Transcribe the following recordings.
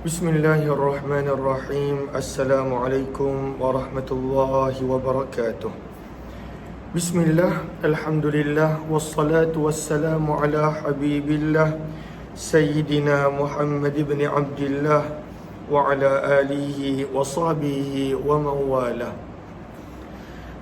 Bismillahirrahmanirrahim. Assalamualaikum warahmatullahi wabarakatuh. Bismillah, alhamdulillah, wassalatu wassalamu ala habibillah Sayyidina Muhammad ibn Abdillah wa ala alihi wa sahbihi wa mawalah.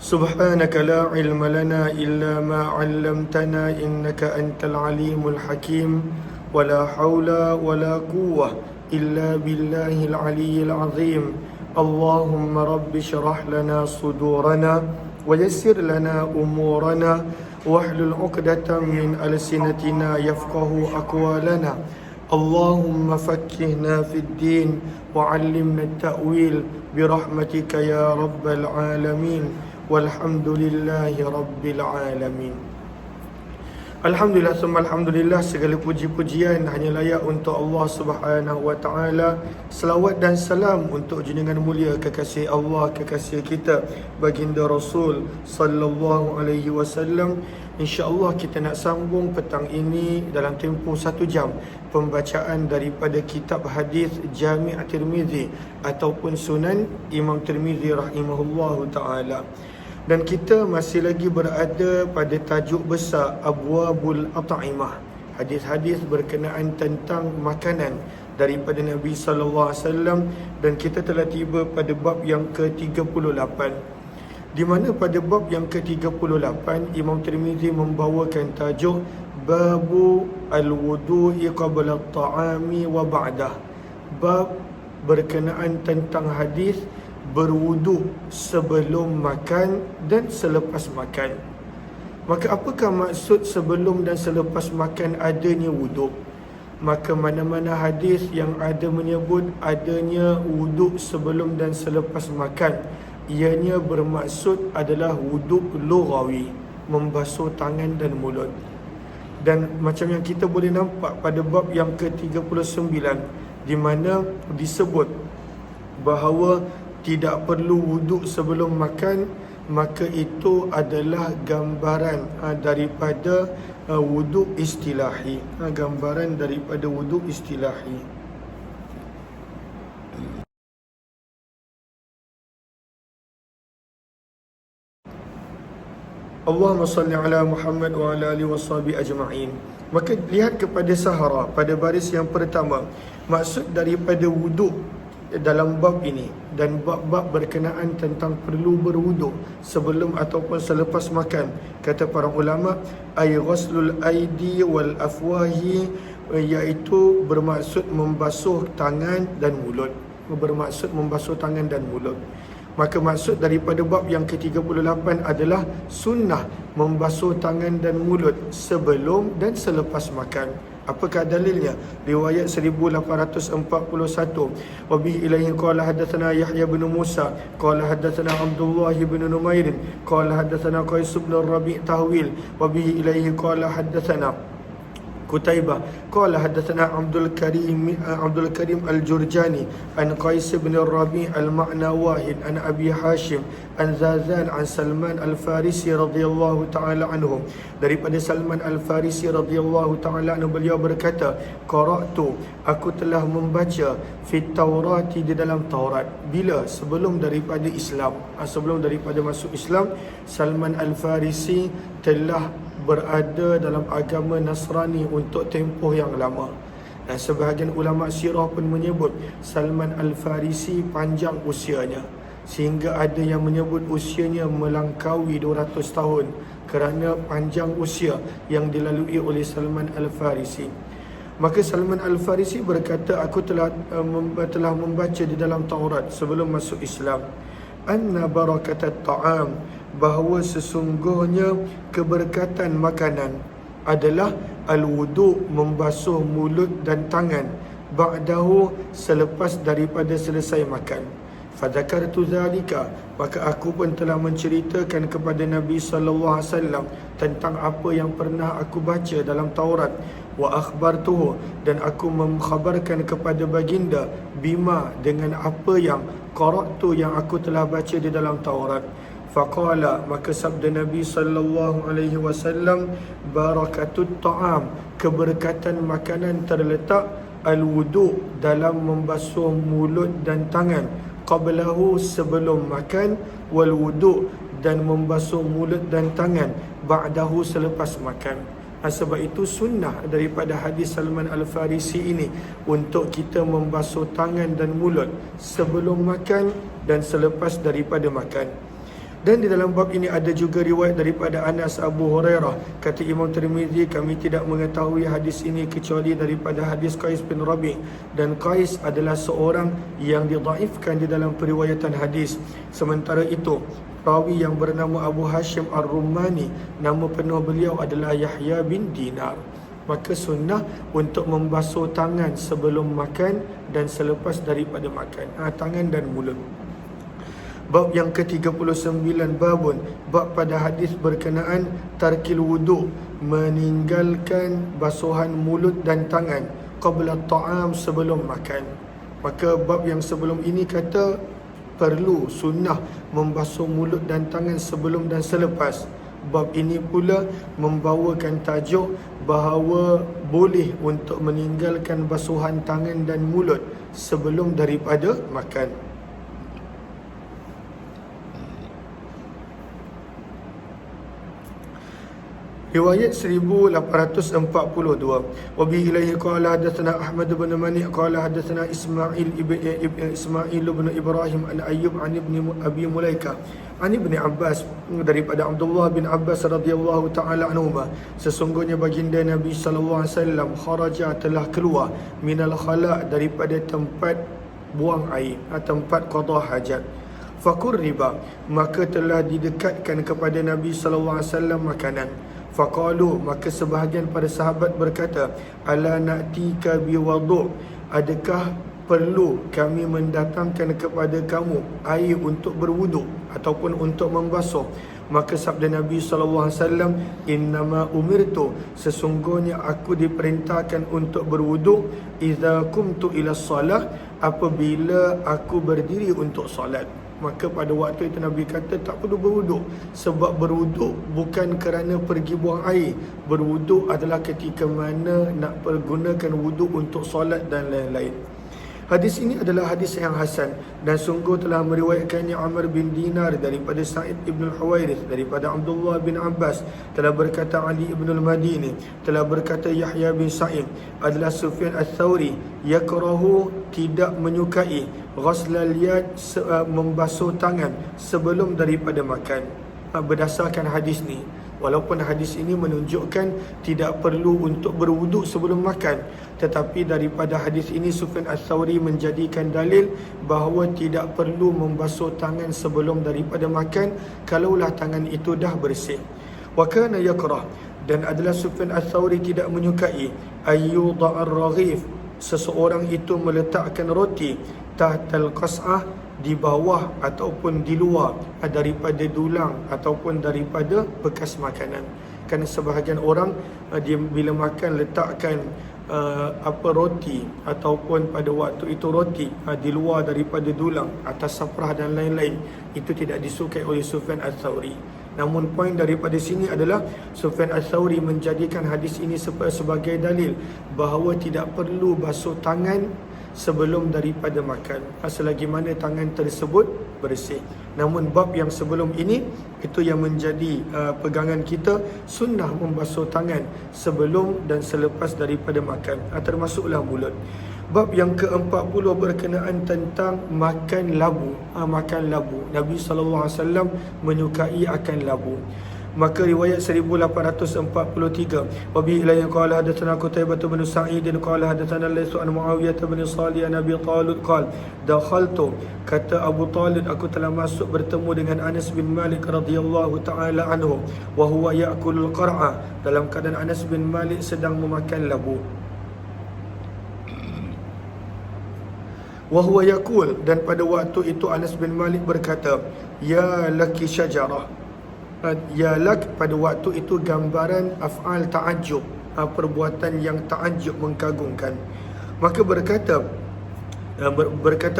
Subhanaka la ilma lana illa ma 'allamtana innaka antal alimul hakim wa la hawla wa la quwwah إلا بالله العلي العظيم. اللهم رب اشرح لنا صدورنا ويسر لنا أمورنا واحلل عقدة من ألسنتنا يفقه أقوالنا. اللهم فقهنا في الدين وعلمنا التأويل برحمتك يا رب العالمين والحمد لله رب العالمين. Alhamdulillah, summa alhamdulillah, segala puji-pujian hanya layak untuk Allah Subhanahu wa taala. Selawat dan salam untuk junjungan mulia kekasih Allah, kekasih kita baginda Rasul sallallahu alaihi wasallam. Insya-Allah kita nak sambung petang ini dalam tempoh 1 jam pembacaan daripada kitab hadis Jami' Tirmizi ataupun Sunan Imam Tirmizi rahimahullahu taala. Dan kita masih lagi berada pada tajuk besar Abwabul At'imah, hadis-hadis berkenaan tentang makanan daripada Nabi sallallahu alaihi wasallam, dan kita telah tiba pada bab yang ke-38, di mana pada bab yang ke-38 Imam Tirmizi membawakan tajuk Babu al-wudu'i qabla at-ta'ami wa ba'dah, bab berkenaan tentang hadis berwuduk sebelum makan dan selepas makan. Maka apakah maksud sebelum dan selepas makan adanya wuduk? Maka mana-mana hadis yang ada menyebut adanya wuduk sebelum dan selepas makan, ianya bermaksud adalah wuduk lughawi, membasuh tangan dan mulut. Dan macam yang kita boleh nampak pada bab yang ke-39, di mana disebut bahawa tidak perlu wuduk sebelum makan, maka itu adalah gambaran daripada wuduk istilahi, gambaran daripada wuduk istilahi. Allahumma salli ala Muhammad wa ala alihi washabi ajma'in. Maka lihat kepada sahara pada baris yang pertama, maksud daripada wuduk dalam bab ini dan bab-bab berkenaan tentang perlu berwuduk sebelum ataupun selepas makan, kata para ulama, ay ghuslul aidi wal afwahi, iaitu bermaksud membasuh tangan dan mulut, bermaksud membasuh tangan dan mulut. Maka maksud daripada bab yang ke-38 adalah sunnah membasuh tangan dan mulut sebelum dan selepas makan. Apakah dalilnya? Riwayat 1841, wa bihi ilaihi qala hadatsana Yahya bin Musa qala hadatsana Abdullah bin Numair qala hadatsana Qais bin Rabi' tahwil, wa bihi ilaihi qala hadatsana Qutaibah qala hadatsana Abdul Karim Al-Jurjani an Qais bin Rabi' al-ma'na wahid an Abi Hashim an Zazan an Salman Al-Farisi radhiyallahu ta'ala anhu. Daripada Salman Al-Farisi radhiyallahu ta'ala anhu, beliau berkata, qara'tu, aku telah membaca fit Taurati, di dalam Taurat. Bila? Sebelum daripada Islam, sebelum daripada masuk Islam, Salman Al-Farisi telah berada dalam agama Nasrani untuk tempoh yang lama. Dan sebahagian ulama sirah pun menyebut Salman Al-Farisi panjang usianya, sehingga ada yang menyebut usianya melangkaui 200 tahun kerana panjang usia yang dilalui oleh Salman Al-Farisi. Maka Salman Al-Farisi berkata, aku telah membaca di dalam Taurat sebelum masuk Islam, anna barakatat ta'am, bahawa sesungguhnya keberkatan makanan adalah al-wudu, membasuh mulut dan tangan, ba'dahu, selepas daripada selesai makan. Fadzakartu zalika, maka aku pun telah menceritakan kepada Nabi sallallahu alaihi wasallam tentang apa yang pernah aku baca dalam Taurat. Wa akhbartuhu, dan aku mengkhabarkan kepada baginda, bima, dengan apa yang qara'tu, yang aku telah baca di dalam Taurat. Faqala, maka sabda Nabi sallallahu alaihi wasallam, barakatut ta'am, keberkatan makanan terletak al-wudu' dalam membasuh mulut dan tangan, qablahu sebelum makan, wal wudu' dan membasuh mulut dan tangan ba'dahu selepas makan. Sebab itu sunnah daripada hadis Salman Al-Farisi ini untuk kita membasuh tangan dan mulut sebelum makan dan selepas daripada makan. Dan di dalam bab ini ada juga riwayat daripada Anas Abu Hurairah. Kata Imam Tirmizi, kami tidak mengetahui hadis ini kecuali daripada hadis Qais bin Rabi'. Dan Qais adalah seorang yang didhaifkan di dalam periwayatan hadis. Sementara itu, rawi yang bernama Abu Hashim Ar-Rumani, nama penuh beliau adalah Yahya bin Dinar. Maka sunnah untuk membasuh tangan sebelum makan dan selepas daripada makan, tangan dan mulut. Bab yang ke-39, babun, bab pada hadis berkenaan tarkil wudu', meninggalkan basuhan mulut dan tangan qabla ta'am, sebelum makan. Maka bab yang sebelum ini kata perlu sunnah membasuh mulut dan tangan sebelum dan selepas. Bab ini pula membawakan tajuk bahawa boleh untuk meninggalkan basuhan tangan dan mulut sebelum daripada makan. Riwayat 1842. Wa bi ilaihi qala hadatsana Ahmad bin Mani' qala hadatsana Ismail ibn Ibrahim an Ayyub an ibn Abi Mulaika an ibn Abbas, daripada Abdullah bin Abbas radhiyallahu taala anhuma, sesungguhnya baginda Nabi sallallahu alaihi wasallam kharaja, telah keluar, minal khala', daripada tempat buang air, tempat qada hajat. Fakurriba, maka telah didekatkan kepada Nabi sallallahu alaihi wasallam makanan. Faqalu, maka sebahagian para sahabat berkata, ala na'tika biwadu', adakah perlu kami mendatangkan kepada kamu air untuk berwuduk ataupun untuk membasuh? Maka sabda Nabi SAW, innama umirtu, sesungguhnya aku diperintahkan untuk berwuduk, idza kumtu ila salah, apabila aku berdiri untuk solat. Maka pada waktu itu Nabi kata tak perlu berwuduk, sebab berwuduk bukan kerana pergi buang air. Berwuduk adalah ketika mana nak pergunakan wuduk untuk solat dan lain-lain. Hadis ini adalah hadis yang hasan dan sungguh telah meriwayatkannya Amr bin Dinar daripada Sa'id ibn al-Huwairith, daripada Abdullah bin Abbas, telah berkata Ali ibn al-Madini, telah berkata Yahya bin Sa'id, adalah Sufyan al-Thawri, yakrahu, tidak menyukai, ghuslal yad, membasuh tangan sebelum daripada makan. Berdasarkan hadis ni, walaupun hadis ini menunjukkan tidak perlu untuk berwuduk sebelum makan, tetapi daripada hadis ini Sufyan al-Thawri menjadikan dalil bahawa tidak perlu membasuh tangan sebelum daripada makan kalaulah tangan itu dah bersih. Wa kana yakrah, dan adalah Sufyan al-Thawri tidak menyukai, ayyudha'ar raghif, seseorang itu meletakkan roti tahtal qas'ah, di bawah ataupun di luar daripada dulang ataupun daripada bekas makanan. Kerana sebahagian orang dia bila makan letakkan roti ataupun pada waktu itu roti di luar daripada dulang, atas saprah dan lain-lain, itu tidak disukai oleh Sufyan al-Thawri. Namun poin daripada sini adalah Sufyan al-Thawri menjadikan hadis ini sebagai dalil bahawa tidak perlu basuh tangan sebelum daripada makan selagi mana tangan tersebut bersih. Namun bab yang sebelum ini itu yang menjadi pegangan kita, sunnah membasuh tangan sebelum dan selepas daripada makan, termasuklah mulut. Bab yang ke-40 berkenaan tentang makan labu. Makan labu, Nabi SAW menyukai akan labu. Maka riwayat 1843, wa bi ilayhi qala hadatsana Qutaibah bin Sa'id qala hadatsana Laysu an Muawiyah bin Salih an Abi Talib qala dakhaltu, kata Abu Talib, aku telah masuk bertemu dengan Anas bin Malik radhiyallahu taala anhu, wa huwa ya'kulul qar'a, dalam keadaan Anas bin Malik sedang memakan labu. Wa huwa yaqul, dan pada waktu itu Anas bin Malik berkata, ya laki syajarah. Ya lak, pada waktu itu gambaran af'al ta'ajjub, perbuatan yang ta'ajjub, mengkagumkan. Maka berkata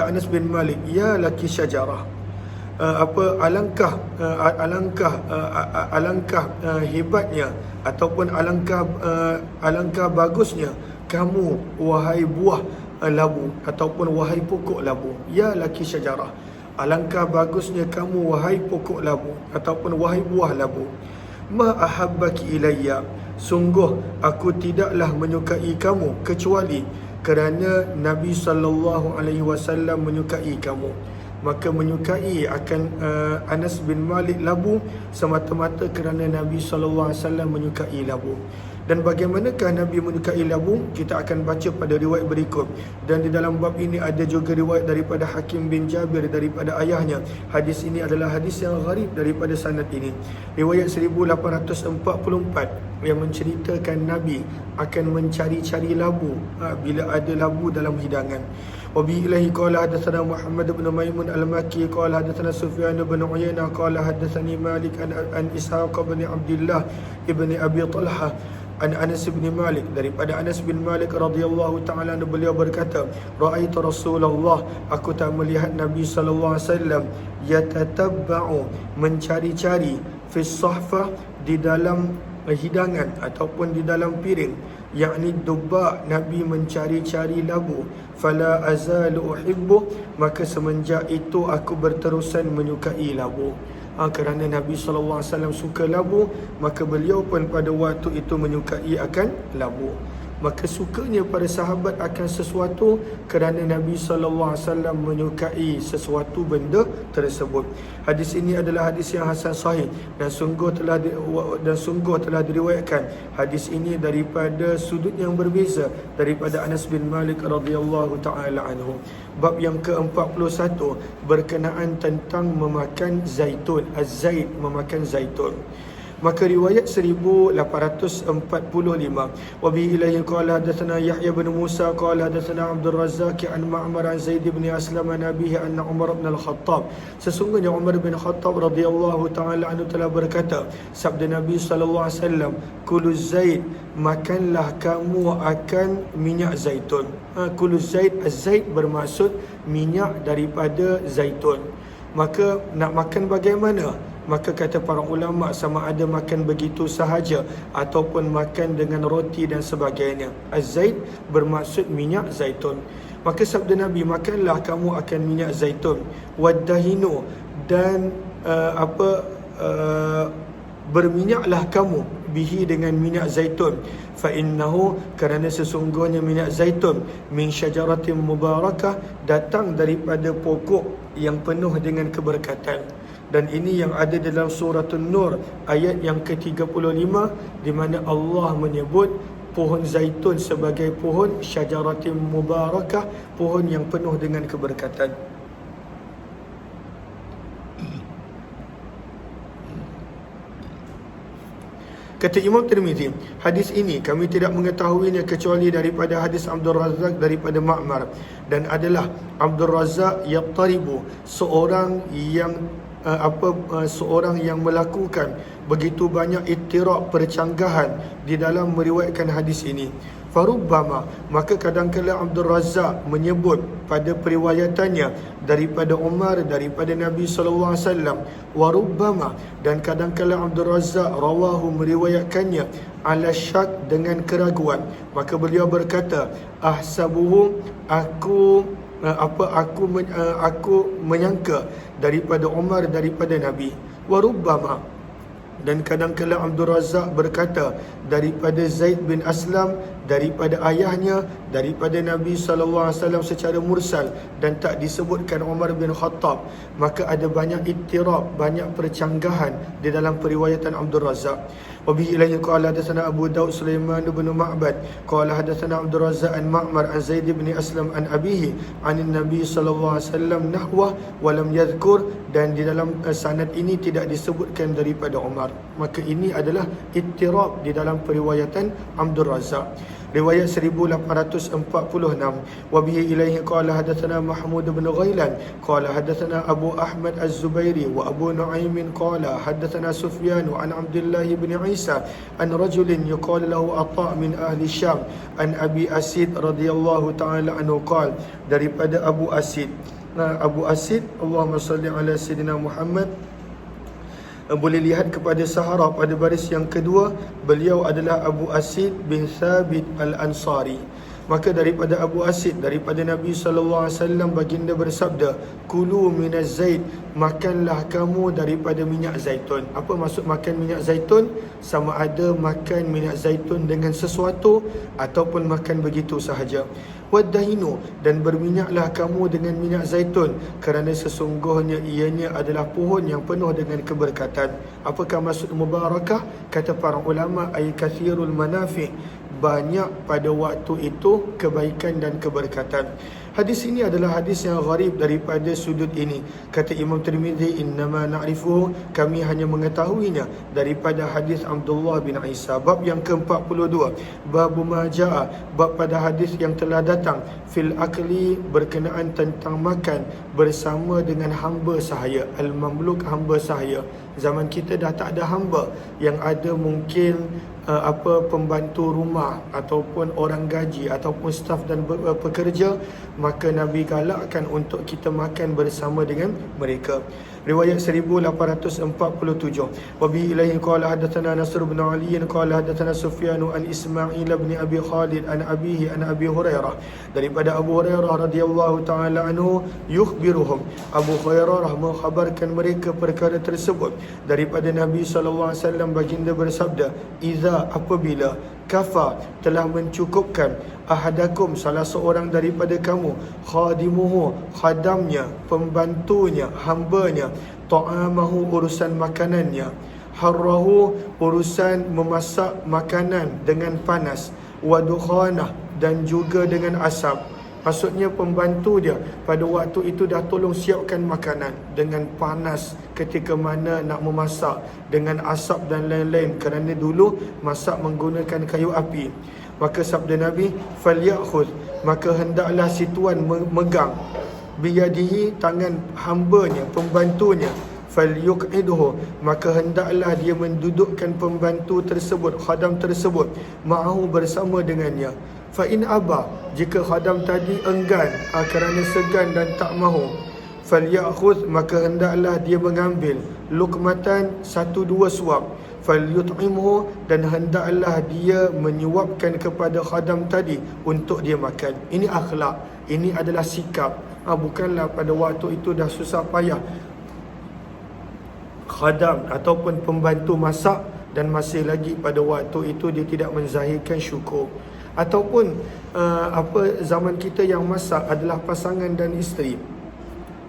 Anas bin Malik, ya laki syajarah, alangkah hebatnya ataupun alangkah bagusnya kamu wahai buah labu ataupun wahai pokok labu, ya laki syajarah, alangkah bagusnya kamu wahai pokok labu ataupun wahai buah labu. Ma ahabbaki ilayya, sungguh aku tidaklah menyukai kamu kecuali kerana Nabi SAW menyukai kamu. Maka menyukai akan Anas bin Malik labu semata-mata kerana Nabi SAW menyukai labu. Dan bagaimanakah Nabi menyukai labu? Kita akan baca pada riwayat berikut. Dan di dalam bab ini ada juga riwayat daripada Hakim bin Jabir daripada ayahnya. Hadis ini adalah hadis yang gharib daripada sanad ini. Riwayat 1844 yang menceritakan Nabi akan mencari-cari labu bila ada labu dalam hidangan. Wabi ilahi qala hadatsana Muhammad bin Maimun al-Makki qala hadatsana Sufyan bin Uyainah qala hadatsani Malik an Ishaq bin Abdullah ibni Abi Talha an Anas bin Malik, daripada Anas bin Malik radhiyallahu taala anhu, beliau berkata, raaitu Rasulullah, aku tak melihat Nabi sallallahu alaihi wasallam yatatabba'u, mencari-cari, fi sahfah, di dalam hidangan ataupun di dalam piring, yakni dubba, Nabi mencari-cari labu. Fala azalu uhibbu, maka semenjak itu aku berterusan menyukai labu. Kerana Nabi SAW suka labu, maka beliau pun pada waktu itu menyukai akan labu. Maka sukanya para sahabat akan sesuatu kerana Nabi SAW menyukai sesuatu benda tersebut. Hadis ini adalah hadis yang hasan sahih dan sungguh telah diriwayatkan hadis ini daripada sudut yang berbeza daripada Anas bin Malik radhiyallahu taala anhu. Bab yang ke-41 berkenaan tentang memakan zaitun, az-zait, memakan zaitun. Maka riwayat 1845, wa bi ilayhi qala hadatsana Yahya bin Musa qala hadatsana Abdul Razzaq an Ma'mar an Zaid bin Aslam an abihi anna Umar bin Al-Khattab, sesungguhnya Umar bin Khattab radhiyallahu taala anhu telah berkata, sabda Nabi sallallahu alaihi wasallam, kulu zait, makanlah kamu akan minyak zaitun. Kulu zait, az-zait bermaksud minyak daripada zaitun. Maka nak makan bagaimana? Maka kata para ulama, sama ada makan begitu sahaja ataupun makan dengan roti dan sebagainya. Az-zait bermaksud minyak zaitun. Maka sabda Nabi, makanlah kamu akan minyak zaitun. Waddahinu, dan berminyaklah kamu bihi, dengan minyak zaitun. Fa innahu, kerana sesungguhnya minyak zaitun, min syajaratin mubarakah, datang daripada pokok yang penuh dengan keberkatan. Dan ini yang ada dalam surah An-Nur ayat yang ke-35, di mana Allah menyebut pohon zaitun sebagai pohon syajaratin mubarakah, pohon yang penuh dengan keberkatan. Kata Imam Tirmizi, hadis ini kami tidak mengetahuinya kecuali daripada hadis Abdul Razzaq daripada Ma'mar, dan adalah Abdul Razzaq yattaribu, seorang yang melakukan begitu banyak ittirab, percanggahan di dalam meriwayatkan hadis ini. Farubbama, maka kadang-kala Abdul Razzaq menyebut pada periwayatannya daripada Umar, daripada Nabi sallallahu alaihi wasallam. Warubbama, dan kadang-kala Abdul Razzaq rawahu, meriwayatkannya ala syak, dengan keraguan. Maka beliau berkata, ahsabuhu, aku menyangka daripada Umar, daripada Nabi. Warubbama, dan kadang-kala Abdul Razzaq berkata daripada Zaid bin Aslam, daripada ayahnya, daripada Nabi SAW secara mursal, dan tak disebutkan Umar bin Khattab. Maka ada banyak ittirab, banyak percanggahan di dalam periwayatan Abdul Razzaq. Wabihi ilayhi qala hadatsana Abu Daud Sulaiman bin Ma'bad qala hadatsana Abdul Razzaq an Ma'mar an Zaid bin Aslam an abihi anin Nabi sallallahu alaihi wasallam nahwa wa lam yadhkur, dan di dalam sanad ini tidak disebutkan daripada Umar. Maka ini adalah ittirab di dalam periwayatan Abdul Razzaq. Riwayat 1846, wabihi ilaihi qala hadatsana Mahmud bin Ghailan qala hadatsana Abu Ahmad Az-Zubairi wa Abu Nu'aim qala hadatsana Sufyan an Abdullah bin Isa an rajulin yuqal lahu Atha min ahli Syam an Abi Asid radhiyallahu ta'ala anhu qala, daripada Abu Asid. Abu Asid, Allahumma salli ala Sayyidina Muhammad, boleh lihat kepada Sahara pada baris yang kedua. Beliau adalah Abu Asid bin Thabit Al-Ansari. Maka daripada Abu Asid, daripada Nabi SAW, baginda bersabda, kulu minaz zait, makanlah kamu daripada minyak zaitun. Apa maksud makan minyak zaitun? Sama ada makan minyak zaitun dengan sesuatu ataupun makan begitu sahaja. Waddahinu, dan berminyaklah kamu dengan minyak zaitun, kerana sesungguhnya ianya adalah pohon yang penuh dengan keberkatan. Apakah maksud mubarakah? Kata para ulama, ay kathirul manafi', banyak pada waktu itu kebaikan dan keberkatan. Hadis ini adalah hadis yang gharib daripada sudut ini. Kata Imam Tirmizi, innama na'rifuhu, kami hanya mengetahuinya daripada hadis Abdullah bin Isa. Bab yang ke-42, bab ma jaa, bab pada hadis yang telah datang, fil akli, berkenaan tentang makan bersama dengan hamba sahaya. Al-mamluk, hamba sahaya. Zaman kita dah tak ada hamba, yang ada mungkin pembantu rumah ataupun orang gaji ataupun staf dan pekerja, maka Nabi galakkan untuk kita makan bersama dengan mereka. Riwayat 1847. Wa bi ilaihi qala hadatsana Nasr bin Ali qala hadatsana Sufyan an Ismail bin Abi Khalid an abihi an Abi Hurairah, daripada Abu Hurairah radhiyallahu taala anhu, yukhbiruhum, Abu Hurairah mengkhabarkan mereka perkara tersebut daripada Nabi sallallahu alaihi wasallam, baginda bersabda, iza, apabila, kafa, telah mencukupkan, ahadakum, salah seorang daripada kamu, khadimuhu, khadamnya, pembantunya, hambanya, ta'amahu, urusan makanannya, harrahu, urusan memasak makanan dengan panas, wadukhanah, dan juga dengan asap. Maksudnya pembantu dia pada waktu itu dah tolong siapkan makanan dengan panas ketika mana nak memasak, dengan asap dan lain-lain, kerana dulu masak menggunakan kayu api. Maka sabda Nabi, falyakhudh, maka hendaklah si tuan memegang, biyadihi, tangan hambanya, pembantunya, falyuqidhu, maka hendaklah dia mendudukkan pembantu tersebut, khadam tersebut, ma'ahu, bersama dengannya. Fa in aba, jika khadam tadi enggan, kerana segan dan tak mahu, falyakhudh, maka hendaklah dia mengambil, luqmatan, 1-2 suap, falyut'imhu, dan hendaklah dia menyuapkan kepada khadam tadi untuk dia makan. Ini akhlak, ini adalah sikap. Bukanlah pada waktu itu dah susah payah khadam ataupun pembantu masak, dan masih lagi pada waktu itu dia tidak menzahirkan syukur. Ataupun zaman kita yang masak adalah pasangan dan isteri,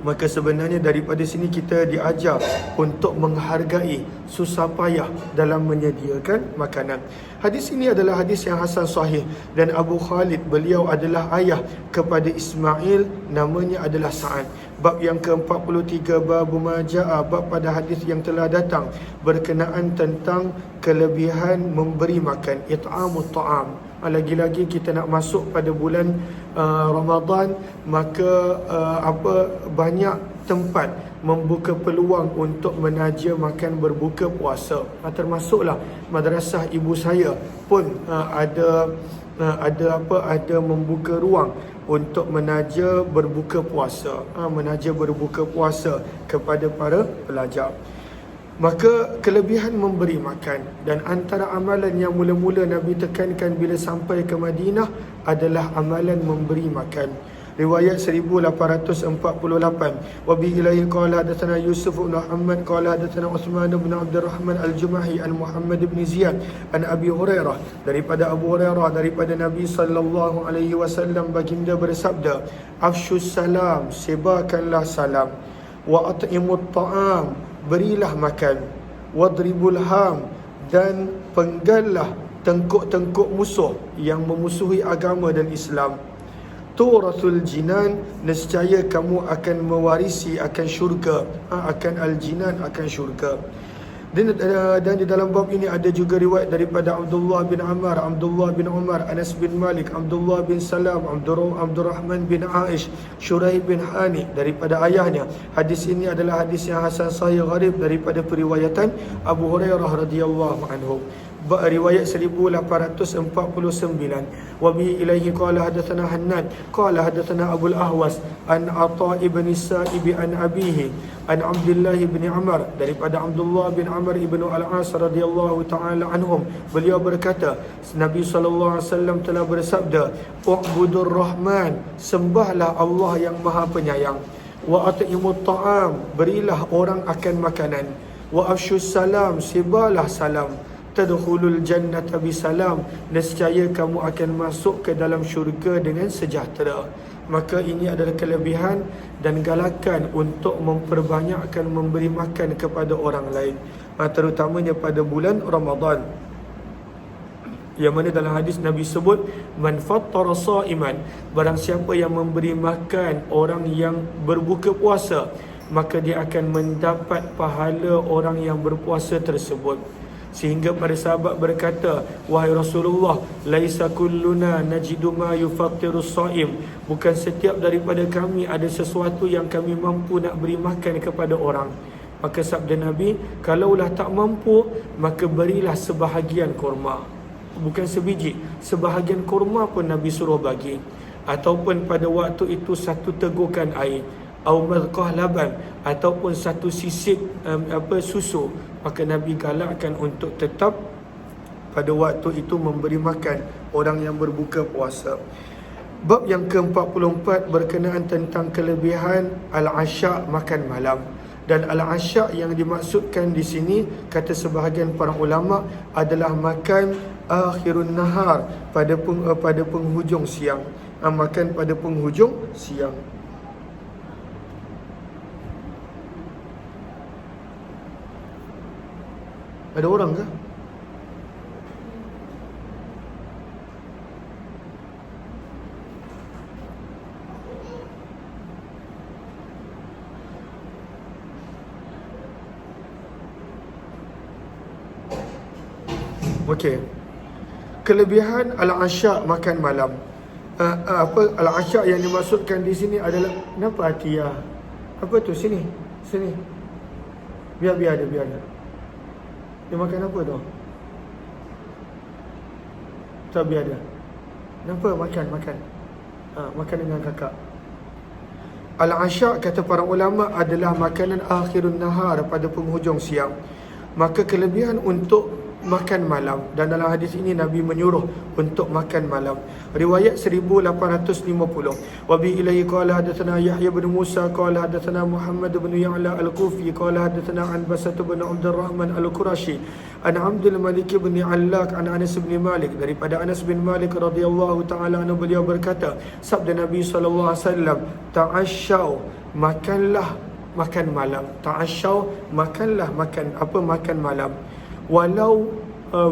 maka sebenarnya daripada sini kita diajar untuk menghargai susah payah dalam menyediakan makanan. Hadis ini adalah hadis yang hasan sahih, dan Abu Khalid, beliau adalah ayah kepada Ismail, namanya adalah Sa'ad. Bab yang ke-43, bab ma jaa, bab pada hadis yang telah datang berkenaan tentang kelebihan memberi makan, it'amut ta'am. Lagi-lagi kita nak masuk pada bulan Ramadan, maka banyak tempat membuka peluang untuk menaja makan berbuka puasa. Termasuklah madrasah ibu saya pun ada membuka ruang untuk menaja berbuka puasa, menaja berbuka puasa kepada para pelajar. Maka kelebihan memberi makan, dan antara amalan yang mula-mula Nabi tekankan bila sampai ke Madinah adalah amalan memberi makan. Riwayat 1848. Wa bi ilaihi qala hadatsana Yusuf bin Muhammad qala hadatsana Utsman bin Abdurrahman al-Jumahi an Muhammad bin Ziyad an Abi Hurairah, daripada Abu Hurairah, daripada Nabi sallallahu alaihi wasallam, baginda bersabda, afshus salam, sebarkanlah salam, wa at'imut ta'am, berilah makan, wadribul ham, dan penggallah tengkuk-tengkuk musuh yang memusuhi agama dan Islam. Turathul jinan, nescaya kamu akan mewarisi akan syurga, akan al-jinan, akan syurga. Dan di dalam bab ini ada juga riwayat daripada Abdullah bin Ammar, Abdullah bin Umar, Anas bin Malik, Abdullah bin Salam, Abdurrahman bin Aish, Shuraih bin Hani, daripada ayahnya. Hadis ini adalah hadis yang hasan sahih gharib daripada periwayatan Abu Hurairah radhiyallahu anhu. riwayat 1849. Wa bi ilaihi qala hadatsana Hannad qala hadatsana Abu al-Ahwas an Atha ibn Sa'ib an abihi an Abdullah bin Amr, daripada Abdullah bin Amr ibn al-As radhiyallahu taala anhum, beliau berkata Nabi sallallahu alaihi wasallam telah bersabda, "U'budur Rahman, sembahlah Allah yang Maha Penyayang, wa at'imut ta'am, berilah orang akan makanan, wa afshus salam, sebarlah salam, tadkhulul jannata bisalam, nescaya kamu akan masuk ke dalam syurga dengan sejahtera." Maka ini adalah kelebihan dan galakan untuk memperbanyakkan memberi makan kepada orang lain, terutamanya pada bulan Ramadan. Yang mana dalam hadis Nabi sebut, man fattara sa'iman, barang siapa yang memberi makan orang yang berbuka puasa, maka dia akan mendapat pahala orang yang berpuasa tersebut. Sehingga para sahabat berkata, wahai Rasulullah, laisa kulluna najidu ma yufattiru sha'im, bukan setiap daripada kami ada sesuatu yang kami mampu nak beri makan kepada orang. Maka sabda Nabi, kalaulah tak mampu, maka berilah sebahagian kurma. Bukan sebiji, sebahagian kurma pun Nabi suruh bagi. Ataupun pada waktu itu satu tegukan air, au madqah laban, ataupun satu sisip susu. Maka Nabi galakkan untuk tetap pada waktu itu memberi makan orang yang berbuka puasa. Bab yang ke-44 berkenaan tentang kelebihan al-asya', makan malam. Dan al-asya' yang dimaksudkan di sini, kata sebahagian para ulama, adalah makan akhirun nahar, pada penghujung siang. Makan pada penghujung siang. Ada orang ke? Okey. Kelebihan al-asya', makan malam. Apa al-asya' yang dimaksudkan di sini adalah, kenapa Atiyah? Apa tu? Sini. Biar ada. Dia makan apa tu? Tak, biar ada. Kenapa makan? Makan dengan kakak. Al-asya', kata para ulama, adalah makanan akhirun nahar, pada penghujung siang. Maka kelebihan untuk makan malam, dan dalam hadis ini Nabi menyuruh untuk makan malam. Riwayat 1850. Wa bi ilaihi qala hadatsana Yahya bin Musa qala hadatsana Muhammad bin Ya'la al-Kufi qala hadatsana an Basat bin Abdurrahman al-Qurashi an Abdul Malik bin Allaq an Anas bin Malik, daripada Anas bin Malik radhiyallahu taala anhu, beliau berkata, sabda Nabi sallallahu alaihi wasallam, ta'asyaw, makanlah makan malam. Ta'asyaw, makanlah makan malam. Walau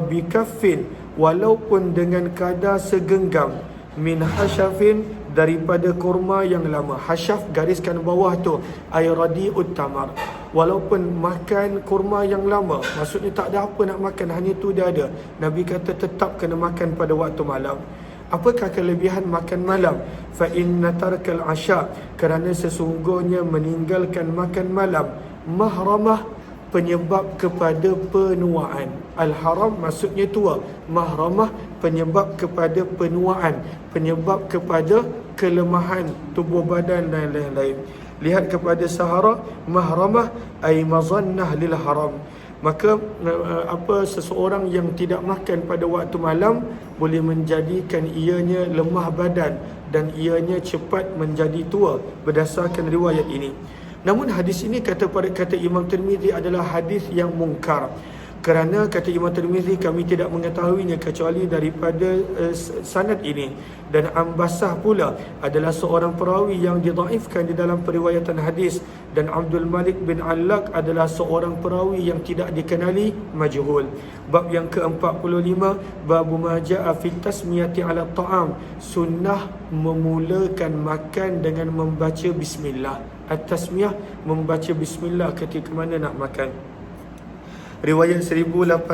bikaffin, walaupun dengan kadar segenggam, min hasyafin, daripada kurma yang lama. Hasyaf, gariskan bawah tu, ay radi'ut tamar, walaupun makan kurma yang lama, maksudnya tak ada apa nak makan, hanya tu dia ada. Nabi kata tetap kena makan pada waktu malam. Apakah kelebihan makan malam? Fa inna tarkal asya', kerana sesungguhnya meninggalkan makan malam, mahramah, penyebab kepada penuaan. Al-haram maksudnya tua, mahramah penyebab kepada penuaan, penyebab kepada kelemahan tubuh badan dan lain-lain. Lihat kepada sahara, mahramah ay mazannah lil haram. Maka seseorang yang tidak makan pada waktu malam boleh menjadikan ianya lemah badan dan ianya cepat menjadi tua, berdasarkan riwayat ini. Namun hadis ini kata Imam Tirmizi adalah hadis yang mungkar. Kerana kata Imam Tirmizi, kami tidak mengetahuinya kecuali daripada sanad ini. Dan Ambasah pula adalah seorang perawi yang didaifkan di dalam periwayatan hadis. Dan Abdul Malik bin Allaq adalah seorang perawi yang tidak dikenali, majhul. Bab yang ke-45, bab ma jaa fi tasmiyati ala ta'am, sunnah memulakan makan dengan membaca bismillah. At-tasmiyah, membaca bismillah ketika mana nak makan. Riwayat 1851.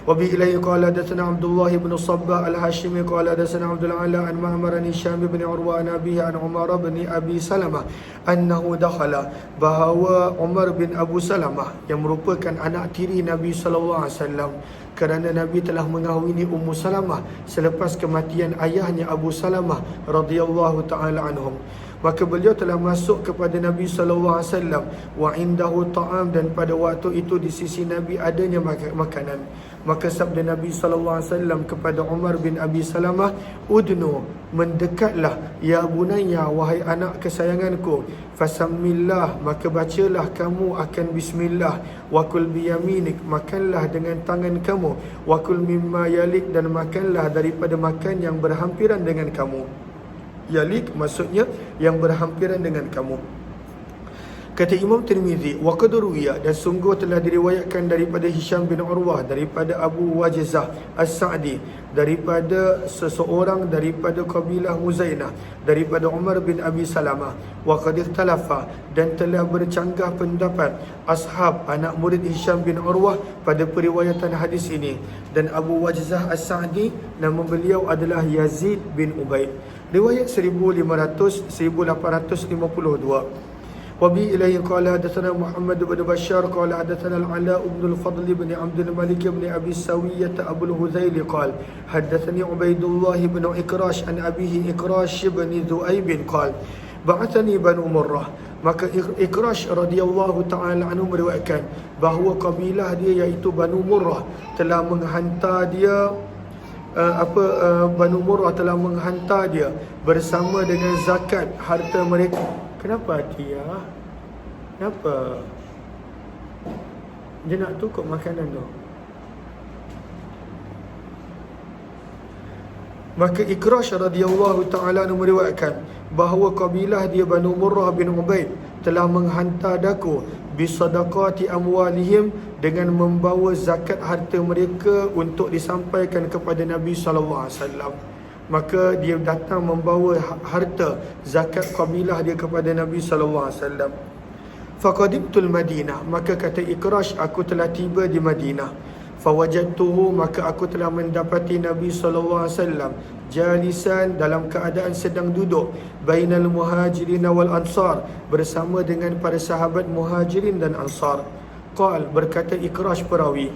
Wa bi ilaihi qala hadatsana Abdullah bin Sabbah al-Hashimi qala hadatsana Abdul Ala an Ma'mar an Hisham bin Urwa an Abihi an Umar bin Abi Salamah annahu dakhala, bahawa Umar bin Abu Salamah yang merupakan anak tiri Nabi sallallahu alaihi wasallam, kerana Nabi telah mengahwini Ummu Salamah selepas kematian ayahnya Abu Salamah radhiyallahu taala anhum. Maka beliau telah masuk kepada Nabi sallallahu alaihi wasallam wa indahu ta'am, dan pada waktu itu di sisi Nabi adanya makanan. Maka sabda Nabi sallallahu alaihi wasallam kepada Umar bin Abi Salamah, "Udnu, mendekatlah ya bunayya, wahai anak kesayanganku, fasammillah, maka bacalah kamu akan bismillah, wa kul biyaminik, makanlah dengan tangan kamu, wa kul mimma yalik, dan makanlah daripada makan yang berhampiran dengan kamu." Yalik maksudnya yang berhampiran dengan kamu. Kata Imam Tirmizi, wa qad ruwiya, dan sungguh telah diriwayatkan daripada Hisham bin Urwah, daripada Abu Wajzah As-Sa'di, daripada seseorang daripada kabilah Muzainah, daripada Umar bin Abi Salamah, wa qad ikhtalafa, dan telah bercanggah pendapat ashab anak murid Hisham bin Urwah pada periwayatan hadis ini. Dan Abu Wajzah As-Sa'di, nama beliau adalah Yazid bin Ubaid. Riwayat 1852. Wabi ilaihi qala hadatsana Muhammad bin Bashar qala hadatsana Al-Ala bin Al-Fadl bin Abdul Malik bin Abi Sawiyyah Abu Al-Hudzaili qala hadatsani Ubaidullah bin Ikrash an abihi Ikrash bin Zu'aib qala ba'athani Banu Murrah. Maka Ikrash radhiyallahu taala anhu meriwayatkan bahawa kabilah dia iaitu Banu Murrah telah menghantar dia Banu Murrah telah menghantar dia bersama dengan zakat harta mereka. Kenapa dia? Kenapa? Dia nak tukar makanan tu. Maka Ikrash radhiyallahu ta'ala meriwayatkan bahawa kabilah dia Banu Murrah bin Ubaid telah menghantar daku bisadaqati amwalihim, dengan membawa zakat harta mereka untuk disampaikan kepada Nabi sallallahu alaihi wasallam. Maka dia datang membawa harta zakat kabilah dia kepada Nabi sallallahu alaihi wasallam. Faqadimtul Madinah, maka kata Ikrash, aku telah tiba di Madinah. Fawajadtuhu, maka aku telah mendapati Nabi sallallahu alaihi wasallam jalisan, dalam keadaan sedang duduk, bainal muhajirin wal ansar, bersama dengan para sahabat muhajirin dan ansar. Qal, berkata Ikrash perawi,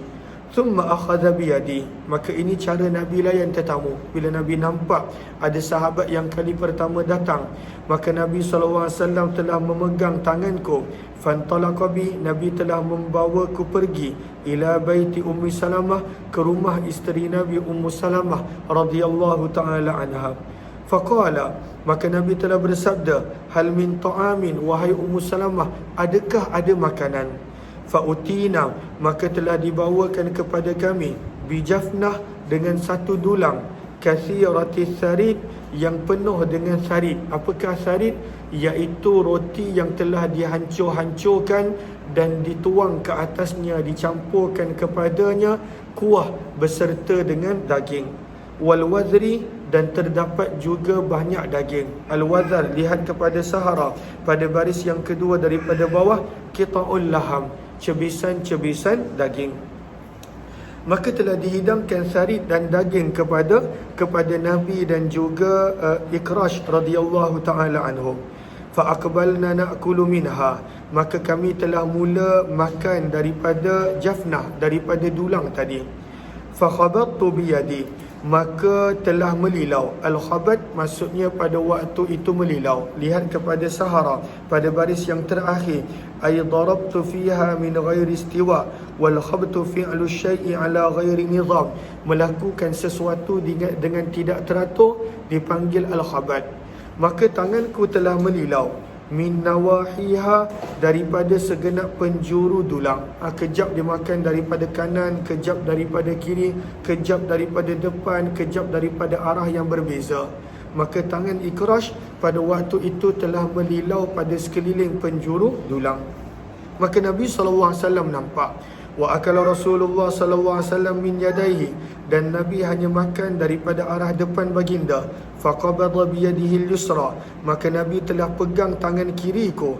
thumma akhadha biyadi, maka ini cara Nabi layan tetamu. Bila Nabi nampak ada sahabat yang kali pertama datang, maka Nabi SAW telah memegang tanganku. Fantalaqa bi, Nabi telah membawaku pergi ila baiti Ummi Salamah, ke rumah isteri Nabi Ummu Salamah radhiyallahu ta'ala anha. Faqala, maka Nabi telah bersabda, hal min ta'amin, wahai Ummu Salamah, adakah ada makanan? Fa'utina, maka telah dibawakan kepada kami bijafnah, dengan satu dulang, kathiratis sarid, yang penuh dengan sarid. Apakah sarid? Iaitu roti yang telah dihancur-hancurkan dan dituang ke atasnya, dicampurkan kepadanya kuah beserta dengan daging. Wal wazri, dan terdapat juga banyak daging. Al-wazar, lihat kepada Sahara pada baris yang kedua daripada bawah, qita'ul laham, cebisan-cebisan daging. Maka telah dihidangkan sarid dan daging kepada Nabi dan juga Ikrash radhiyallahu ta'ala anhum. Fa aqbalna na'kulu minha, maka kami telah mula makan daripada jafnah, daripada dulang tadi. Fa khabattu biyadi, maka telah melilau. Al-khabat maksudnya pada waktu itu melilau. Lihat kepada Sahara pada baris yang terakhir, ay darabtu fiha min ghairi istiwa wal khabtu fi'lu syai'i ala ghairi nizam, melakukan sesuatu dengan tidak teratur dipanggil al-khabat. Maka tanganku telah melilau min nawahiha, daripada segenap penjuru dulang. Kejap dia makan daripada kanan, kejap daripada kiri, kejap daripada depan, kejap daripada arah yang berbeza. Maka tangan Ikrash pada waktu itu telah melilau pada sekeliling penjuru dulang. Maka Nabi SAW nampak. Wa akala Rasulullah sallallahu alaihi wasallam min yadayhi, dan Nabi hanya makan daripada arah depan baginda. Faqabada biyadihi al-yusra, maka Nabi telah pegang tangan kiriku.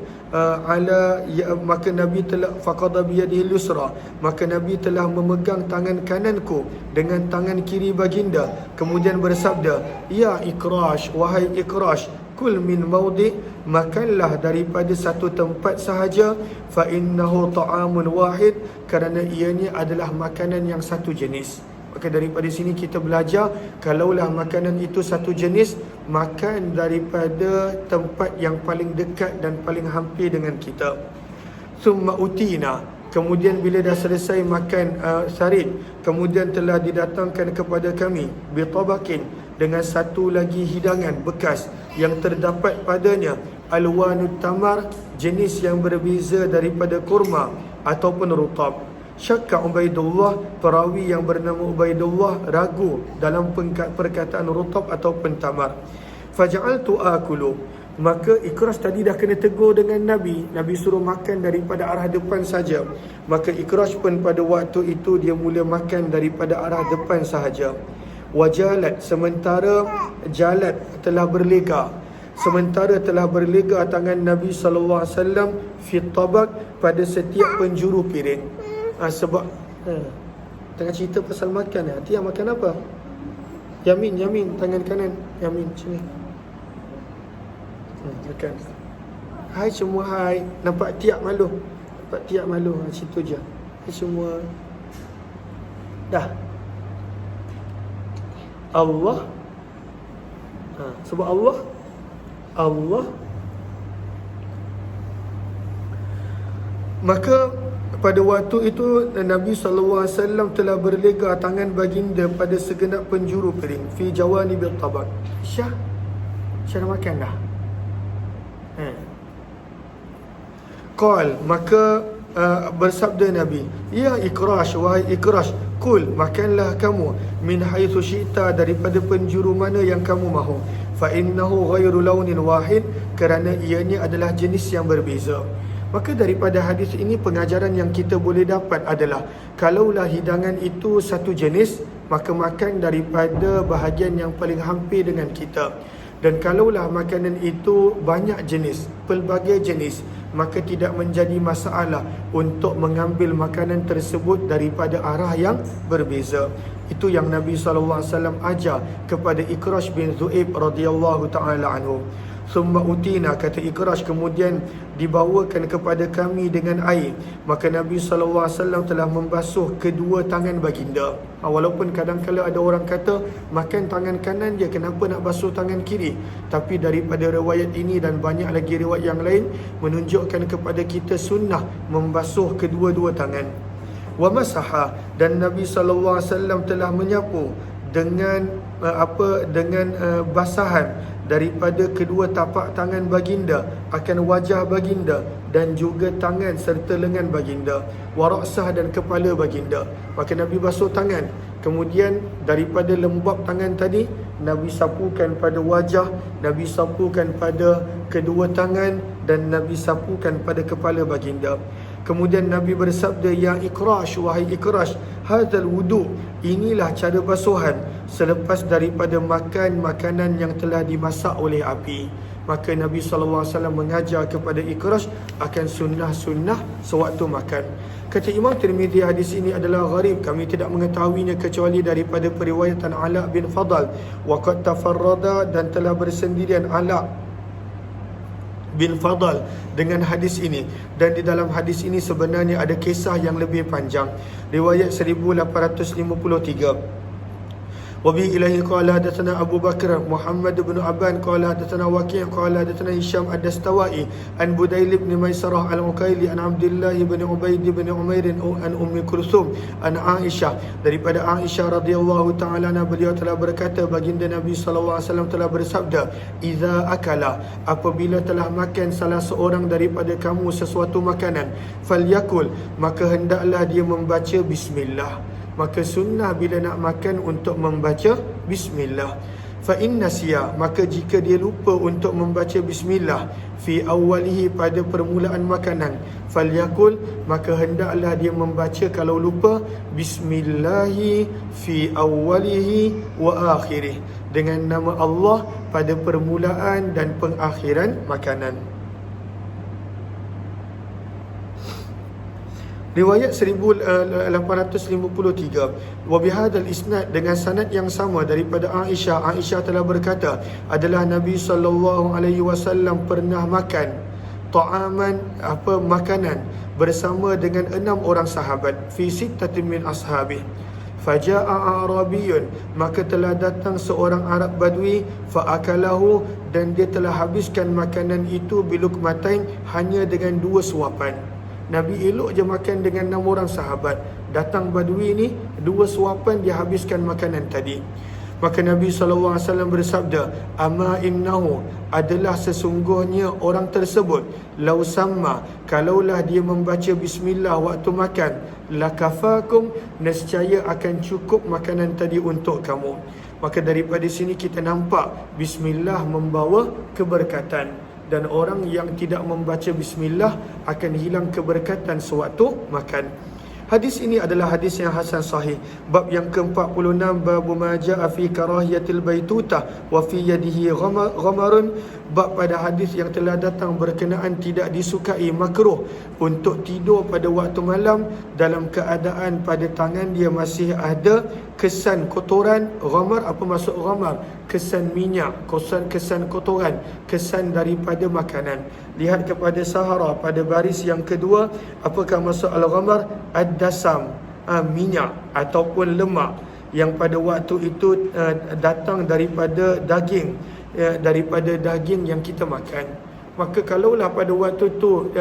Maka Nabi telah faqada biyadihi al-yusra, maka Nabi telah memegang tangan kananku dengan tangan kiri baginda. Kemudian bersabda, ya Ikrash, wahai Ikrash, kul min maudi, makanlah daripada satu tempat sahaja. Fa innahu ta'amun wahid, kerana ianya adalah makanan yang satu jenis. Maka daripada sini kita belajar, kalaulah makanan itu satu jenis, makan daripada tempat yang paling dekat dan paling hampir dengan kita. Summa utina, kemudian bila dah selesai makan sarid, kemudian telah didatangkan kepada kami bitabakin, dengan satu lagi hidangan bekas yang terdapat padanya alwanut tamar, jenis yang berbeza daripada kurma ataupun rutab. Syakka Ubaidullah, perawi yang bernama Ubaidullah ragu dalam perkataan rutab ataupun tamar. Faja'altu akulu, maka Ikrash tadi dah kena tegur dengan Nabi. Nabi suruh makan daripada arah depan saja. Maka Ikrash pun pada waktu itu dia mula makan daripada arah depan sahaja. Wajalat, sementara jalat telah berlega, sementara telah berlega tangan Nabi SAW fi tabak, pada setiap penjuru piring. Sebab tengah cerita pasal makan. Tia makan apa? Yamin, tangan kanan. Yamin, sini. Makan. Hai semua, hai. Nampak tiap malu? Nampak tiap malu? Situ je. Hai semua. Dah. Allah. Sebab Allah. Maka pada waktu itu Nabi SAW telah berlega tangan baginda pada segenap penjuru piring. Fi jawanibil tabak. Syah dah makan dah. Qal, maka bersabda Nabi, ya Ikrash, wahai Ikrash, kul, makanlah kamu, min haitsu syi'ta, daripada penjuru mana yang kamu mahu. Fa innahu ghairu launin wahid, kerana ianya adalah jenis yang berbeza. Maka daripada hadis ini pengajaran yang kita boleh dapat adalah, kalaulah hidangan itu satu jenis, maka makan daripada bahagian yang paling hampir dengan kita. Dan kalaulah makanan itu banyak jenis, pelbagai jenis, maka tidak menjadi masalah untuk mengambil makanan tersebut daripada arah yang berbeza. Itu yang Nabi SAW ajar kepada Ikrash bin Zu'ib radhiyallahu ta'ala anhu. Summa utina, kata Ikrash, kemudian dibawakan kepada kami dengan air. Maka Nabi SAW telah membasuh kedua tangan baginda. Walaupun kadang-kadang ada orang kata makan tangan kanan je, kenapa nak basuh tangan kiri? Tapi daripada riwayat ini dan banyak lagi riwayat yang lain menunjukkan kepada kita sunnah membasuh kedua-dua tangan. Wa masaha, dan Nabi SAW telah menyapu dengan basahan daripada kedua tapak tangan baginda akan wajah baginda dan juga tangan serta lengan baginda, wa ra'sah, dan kepala baginda. Maka Nabi basuh tangan, kemudian daripada lembab tangan tadi Nabi sapukan pada wajah, Nabi sapukan pada kedua tangan, dan Nabi sapukan pada kepala baginda. Kemudian Nabi bersabda, ya Ikrash, wahai Ikrash, hadzal wudu, inilah cara basuhan selepas daripada makan makanan yang telah dimasak oleh api. Maka Nabi SAW mengajar kepada Ikrash akan sunnah-sunnah sewaktu makan. Kata Imam Tirmizi, hadis ini adalah gharib, kami tidak mengetahuinya kecuali daripada periwayatan Ala bin Fadal. Waqad tafarrada, dan telah bersendirian Ala bin Fadal dengan hadis ini. Dan di dalam hadis ini sebenarnya ada kisah yang lebih panjang. Riwayat 1853. Wabi ilahi qala hadatsana Abu Bakar Muhammad bin Abban qala hadatsana Waqi' qala hadatsana Hisham ad-Dastawai an Budail bin Maisarah al-Uqaili an Abdullah bin Ubaid bin Umair an Ummi Kulthum an Aisyah, daripada Aisyah radhiyallahu ta'ala anha, beliau telah berkata, baginda Nabi sallallahu alaihi wasallam telah bersabda, idza akala, apabila telah makan salah seorang daripada kamu sesuatu makanan, falyakul, maka hendaklah dia membaca bismillah. Maka sunnah bila nak makan untuk membaca bismillah. fa in nasiya, maka jika dia lupa untuk membaca bismillah fi awwalihi, pada permulaan makanan, falyakul, maka hendaklah dia membaca kalau lupa bismillahi fi awwalihi wa akhirih, dengan nama Allah pada permulaan dan pengakhiran makanan. Riwayat 1853, wa bihadzal isnad, dengan sanad yang sama daripada Aisyah telah berkata, adalah Nabi SAW pernah makan makanan bersama dengan 6 orang sahabat, fi sittatin min ashabih. Faja'a Arabiyun, maka telah datang seorang Arab Badui, fa'akalahu, dan dia telah habiskan makanan itu bilukmatain, hanya dengan 2 suapan. Nabi elok je makan dengan 6 orang sahabat, datang Badui ni 2 suapan dia habiskan makanan tadi. Maka Nabi SAW bersabda, ama innahu, adalah sesungguhnya orang tersebut, lau sama, kalaulah dia membaca bismillah waktu makan, lakafakum, nescaya akan cukup makanan tadi untuk kamu. Maka daripada sini kita nampak bismillah membawa keberkatan, dan orang yang tidak membaca bismillah akan hilang keberkatan sewaktu makan. Hadis ini adalah hadis yang hasan sahih. Bab yang ke-46, bab ma jaa fi karahiyatil baitutah wa fi yadihi ghamarun. Bab pada hadis yang telah datang berkenaan tidak disukai, makruh untuk tidur pada waktu malam dalam keadaan pada tangan dia masih ada kesan kotoran. Ghamar, apa maksud ghamar? Kesan minyak, kesan kotoran, kesan daripada makanan. Lihat kepada Sahara pada baris yang kedua, apakah maksud al-ghamar? Ad-dasam, minyak ataupun lemak yang pada waktu itu datang daripada daging, yang kita makan. Maka kalaulah pada waktu tu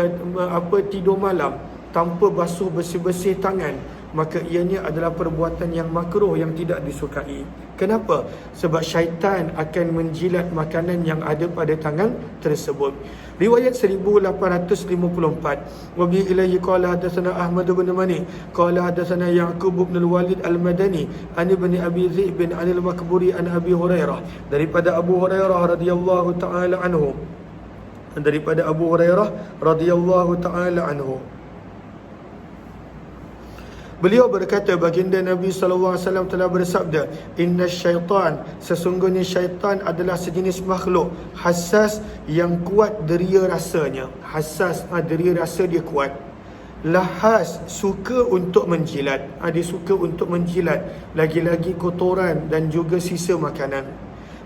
tidur malam tanpa basuh bersih-bersih tangan, maka ianya adalah perbuatan yang makruh, yang tidak disukai. Kenapa? Sebab syaitan akan menjilat makanan yang ada pada tangan tersebut. Riwayat 1854, wa bi ilaihi qala hadatsana Ahmad bin Mani qala hadatsana Yaqub bin al-Walid al-Madani an ibn Abi Zaid bin al-Makburi an Abi Hurairah, daripada Abu Hurairah radhiyallahu taala anhu, beliau berkata, baginda Nabi SAW telah bersabda, inna syaitan, sesungguhnya syaitan adalah sejenis makhluk hassas, yang kuat deria rasanya. Hassas, deria rasa dia kuat. Lahas, suka untuk menjilat, dia suka untuk menjilat lagi-lagi kotoran dan juga sisa makanan.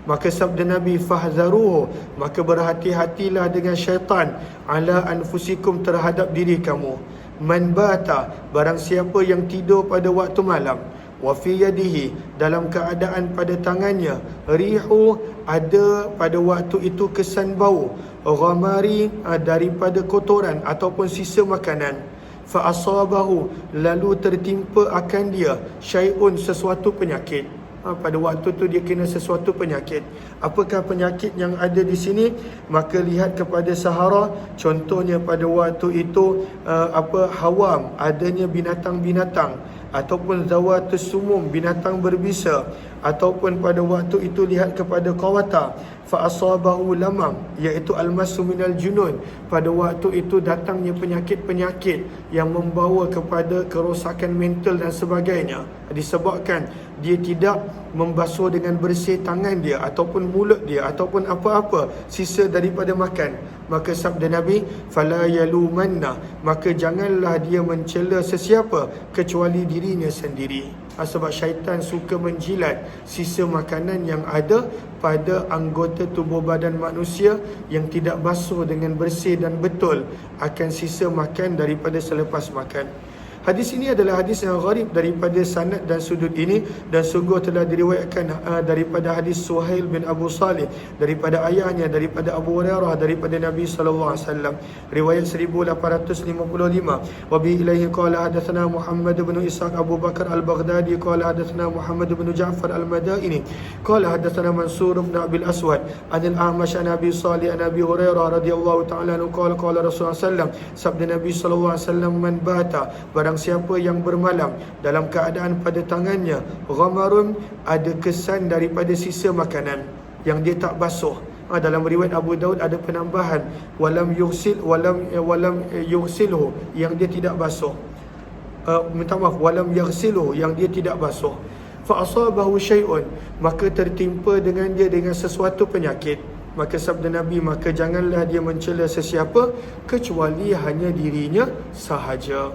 Maka sabda Nabi, fahzaruhu, maka berhati-hatilah dengan syaitan, ala anfusikum, terhadap diri kamu. Man bata, barang siapa yang tidur pada waktu malam, wa fi yadihi, dalam keadaan pada tangannya, rihu, ada pada waktu itu kesan bau, ghamari, daripada kotoran ataupun sisa makanan, fa asabahu, lalu tertimpa akan dia syai'un, sesuatu penyakit. Pada waktu tu dia kena sesuatu penyakit. Apakah penyakit yang ada di sini? Maka lihat kepada Sahara, contohnya pada waktu itu hawam, adanya binatang-binatang, ataupun zawatus sumum, binatang berbisa, ataupun pada waktu itu lihat kepada qawata, fa asabahu lamam, iaitu almasu minal junun, pada waktu itu datangnya penyakit-penyakit yang membawa kepada kerosakan mental dan sebagainya, disebabkan dia tidak membasuh dengan bersih tangan dia ataupun mulut dia ataupun apa-apa sisa daripada makan. Maka sabda Nabi, fala yalumanna, maka janganlah dia mencela sesiapa kecuali dirinya sendiri. Sebab syaitan suka menjilat sisa makanan yang ada pada anggota tubuh badan manusia yang tidak basuh dengan bersih dan betul akan sisa makan daripada selepas makan. Hadis ini adalah hadis yang gharib daripada sanad dan sudut ini, dan sungguh telah diriwayatkan daripada hadis Suhail bin Abu Salih, daripada ayahnya, daripada Abu Hurairah, daripada Nabi SAW. Riwayat 1855, wa bi ilaihi qala hadatsana Muhammad bin Ishaq Abu Bakar al-Baghdadi qala hadatsana Muhammad bin Ja'far al-Madaini qala hadatsana Mansur bin Abil Aswad an al-A'mash an Abi Salih an Abi Hurairah radhiyallahu ta'ala anhu qala qala Rasulullah SAW, sabda Nabi SAW, man bata, barang barang siapa yang bermalam dalam keadaan pada tangannya ghamarun, ada kesan daripada sisa makanan yang dia tak basuh. Dalam riwayat Abu Daud ada penambahan walam yughsilhu, yang dia tidak basuh. Minta maaf, walam yaghsiluhu, yang dia tidak basuh. Fa asabahu syai'un, maka tertimpa dengan dia dengan sesuatu penyakit. Maka sabda Nabi, maka janganlah dia mencela sesiapa kecuali hanya dirinya sahaja.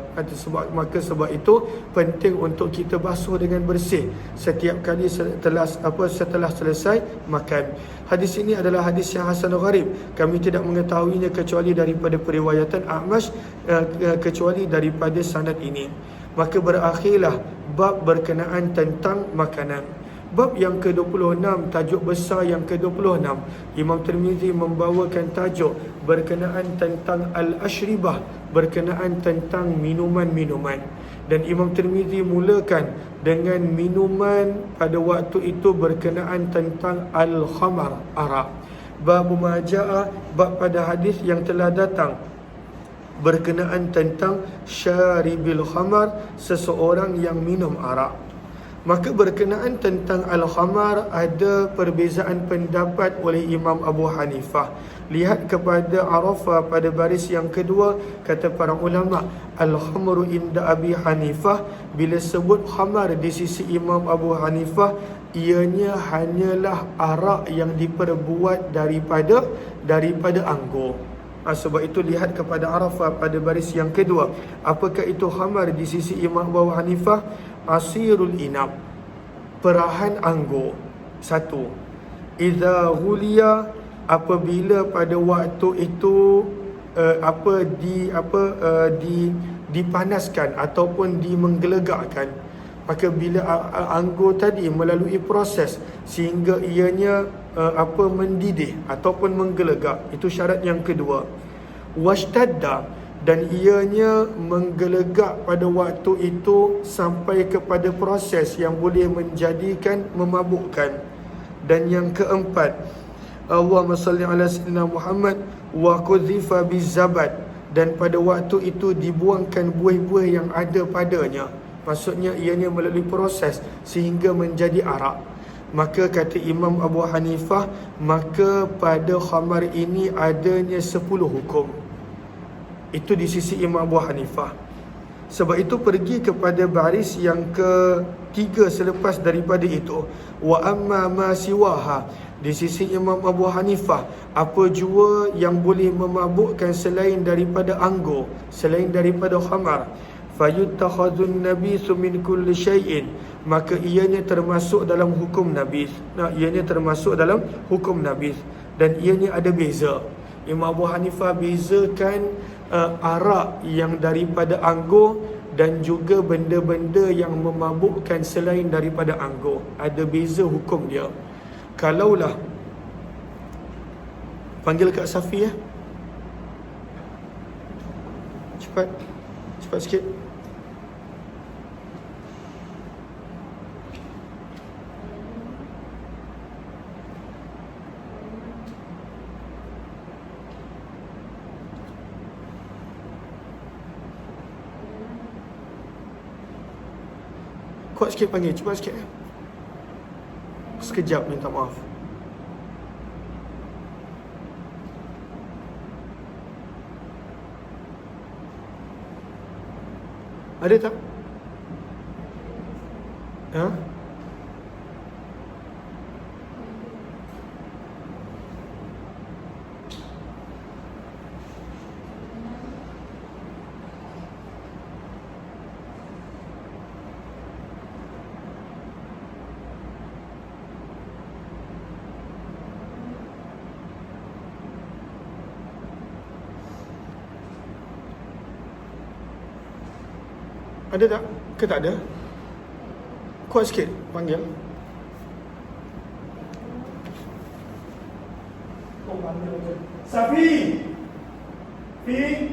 Maka sebab itu penting untuk kita basuh dengan bersih setiap kali setelah selesai makan. Hadis ini adalah hadis yang hasan gharib. Kami tidak mengetahuinya kecuali daripada periwayatan A'mash, kecuali daripada sanad ini. Maka berakhirlah bab berkenaan tentang makanan. Bab yang ke-26, tajuk besar yang ke-26, Imam Tirmizi membawakan tajuk berkenaan tentang al-ashribah, berkenaan tentang minuman-minuman. Dan Imam Tirmizi mulakan dengan minuman pada waktu itu berkenaan tentang al-khamar, arak. Bab maja'a, bab pada hadis yang telah datang berkenaan tentang syaribil khamar, seseorang yang minum arak. Maka berkenaan tentang al-khamar ada perbezaan pendapat oleh Imam Abu Hanifah. Lihat kepada Arafah pada baris yang kedua, kata para ulama, al-khamru inda Abi Hanifah, bila sebut khamar di sisi Imam Abu Hanifah, ianya hanyalah arak yang diperbuat daripada anggur. Sebab itu lihat kepada Arafah pada baris yang kedua. Apakah itu khamar di sisi Imam Abu Hanifah? Asirul inab, perahan anggur. Satu, idza ghuliya, apabila pada waktu itu dipanaskan ataupun dimenggelegakkan. Maka bila anggur tadi melalui proses sehingga ianya mendidih ataupun menggelegak, itu syarat yang kedua. Washtadda, dan ianya menggelegak pada waktu itu sampai kepada proses yang boleh menjadikan memabukkan. Dan yang keempat, Allahumma salli ala sayyidina Muhammad wa qudhifa bizabat, dan pada waktu itu dibuangkan buih-buih yang ada padanya. Maksudnya ianya melalui proses sehingga menjadi arak. Maka kata Imam Abu Hanifah, maka pada khamar ini adanya 10 hukum. Itu di sisi Imam Abu Hanifah. Sebab itu pergi kepada baris yang ketiga selepas daripada itu. Wa amma ma siwaha, di sisi Imam Abu Hanifah, apa jua yang boleh memabukkan selain daripada anggur, selain daripada khamar, fayuttakhadhun nabithu min kulli syai'in, maka ianya termasuk dalam hukum nabith. Ianya termasuk dalam hukum nabith. Dan ianya ada beza. Imam Abu Hanifah bezakan arak yang daripada anggur dan juga benda-benda yang memabukkan selain daripada anggur. Ada beza hukum dia. Kalaulah panggil Kak Safi ya. Cepat sikit. Kuat sikit panggil, cepat sikit. Sekejap, minta maaf. Ada tak? Ha? Ada tak? Ke tak ada? Kuat sikit panggil. Oh, panggil. Safi! Fi!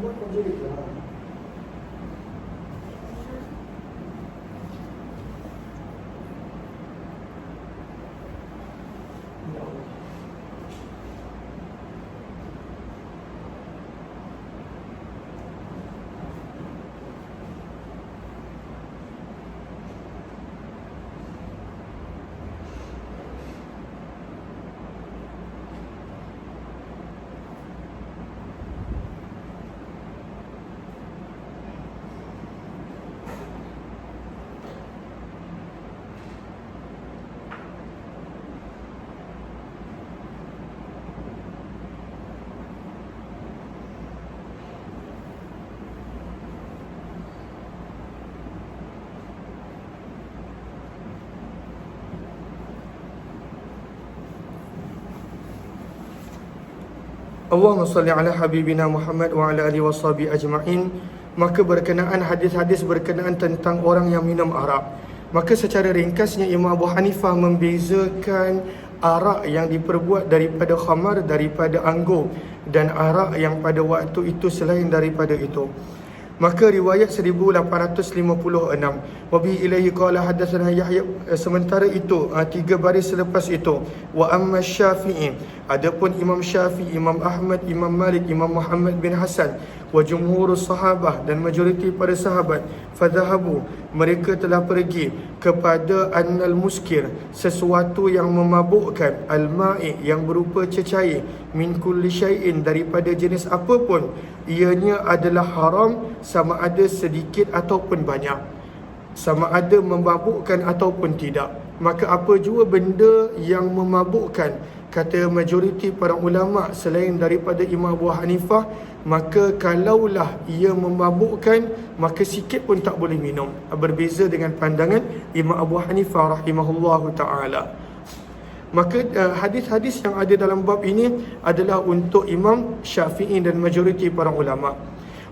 Buat kerja dia lah. Allahumma salli ala habibina Muhammad wa ala alihi washabihi ajma'in. Maka berkenaan hadis-hadis berkenaan tentang orang yang minum arak, maka secara ringkasnya Imam Abu Hanifah membezakan arak yang diperbuat daripada khamar, daripada anggur, dan arak yang pada waktu itu selain daripada itu. Maka riwayat 1856, wabihi ilaihi qala hadatsana Yahya, sementara itu tiga baris selepas itu, wa amma Syafi'i, adapun Imam Syafi'i, Imam Ahmad, Imam Malik, Imam Muhammad bin Hasan, wa jumhurus sahabah, dan majoriti para sahabat, fadhahabu, mereka telah pergi kepada annal muskir, sesuatu yang memabukkan, al-ma'i, yang berupa cecair, min kulli syai'in, daripada jenis apapun, ianya adalah haram, sama ada sedikit ataupun banyak, sama ada memabukkan ataupun tidak. Maka apa jua benda yang memabukkan, kata majoriti para ulama selain daripada Imam Abu Hanifah, maka kalaulah ia memabukkan, maka sikit pun tak boleh minum. Berbeza dengan pandangan Imam Abu Hanifah rahimahullahu ta'ala. Maka hadis-hadis yang ada dalam bab ini adalah untuk Imam Syafi'i dan majoriti para ulama.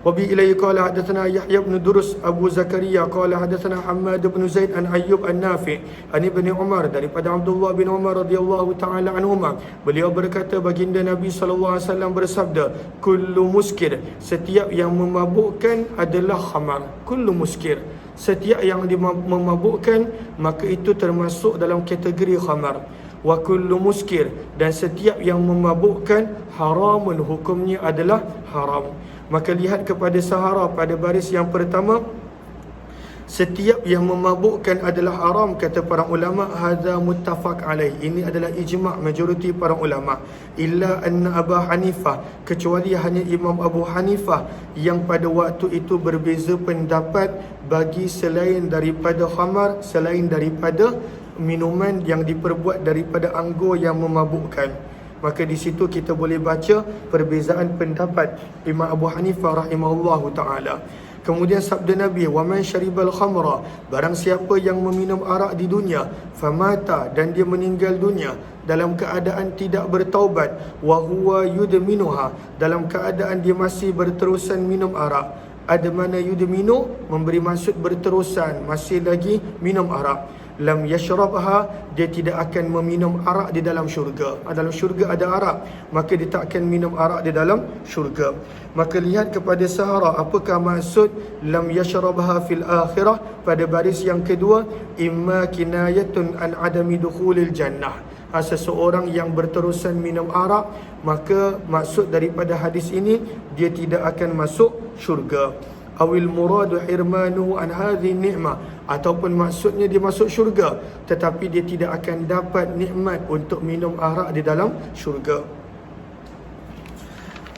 Wabi ilaihi qala hadatsana Yahya bin Durus Abu Zakaria qala hadatsana Hammad bin Zaid an Ayyub an-Nafi' an Ibnu Umar, daripada Abdullah bin Umar radhiyallahu taala anhuma, beliau berkata baginda Nabi sallallahu alaihi wasallam bersabda, kullu muskir, setiap yang memabukkan adalah khamar. Kullu muskir, setiap yang memabukkan, maka itu termasuk dalam kategori khamar. Wa kullu muskir, dan setiap yang memabukkan, haramun, hukumnya adalah haram. Maka lihat kepada sahara pada baris yang pertama, setiap yang memabukkan adalah haram, kata para ulama, hadza muttafaq alaih, ini adalah ijma' majoriti para ulama. Illa anna Abu Hanifah, kecuali hanya Imam Abu Hanifah yang pada waktu itu berbeza pendapat bagi selain daripada khamar, selain daripada minuman yang diperbuat daripada anggur yang memabukkan. Maka di situ kita boleh baca perbezaan pendapat Imam Abu Hanifah rahimahullahu ta'ala. Kemudian sabda Nabi, wa man syaribal khamra, barang siapa yang meminum arak di dunia, famata, dan dia meninggal dunia dalam keadaan tidak bertaubat, wa huwa yudminuha, dalam keadaan dia masih berterusan minum arak. Ada mana yudminu, memberi maksud berterusan, masih lagi minum arak. Lam yashrabha, dia tidak akan meminum arak di dalam syurga. Dalam syurga ada arak, maka dia tak akan minum arak di dalam syurga. Maka lihat kepada sahara, apakah maksud lam yashrabha fil akhirah pada baris yang kedua, imma kinayatun an adami dukhulil jannah, seseorang yang berterusan minum arak, maka maksud daripada hadis ini dia tidak akan masuk syurga. Awil muradu hirmanuhu an hadhihi ni'mah, ataupun maksudnya dia masuk syurga tetapi dia tidak akan dapat nikmat untuk minum arak di dalam syurga.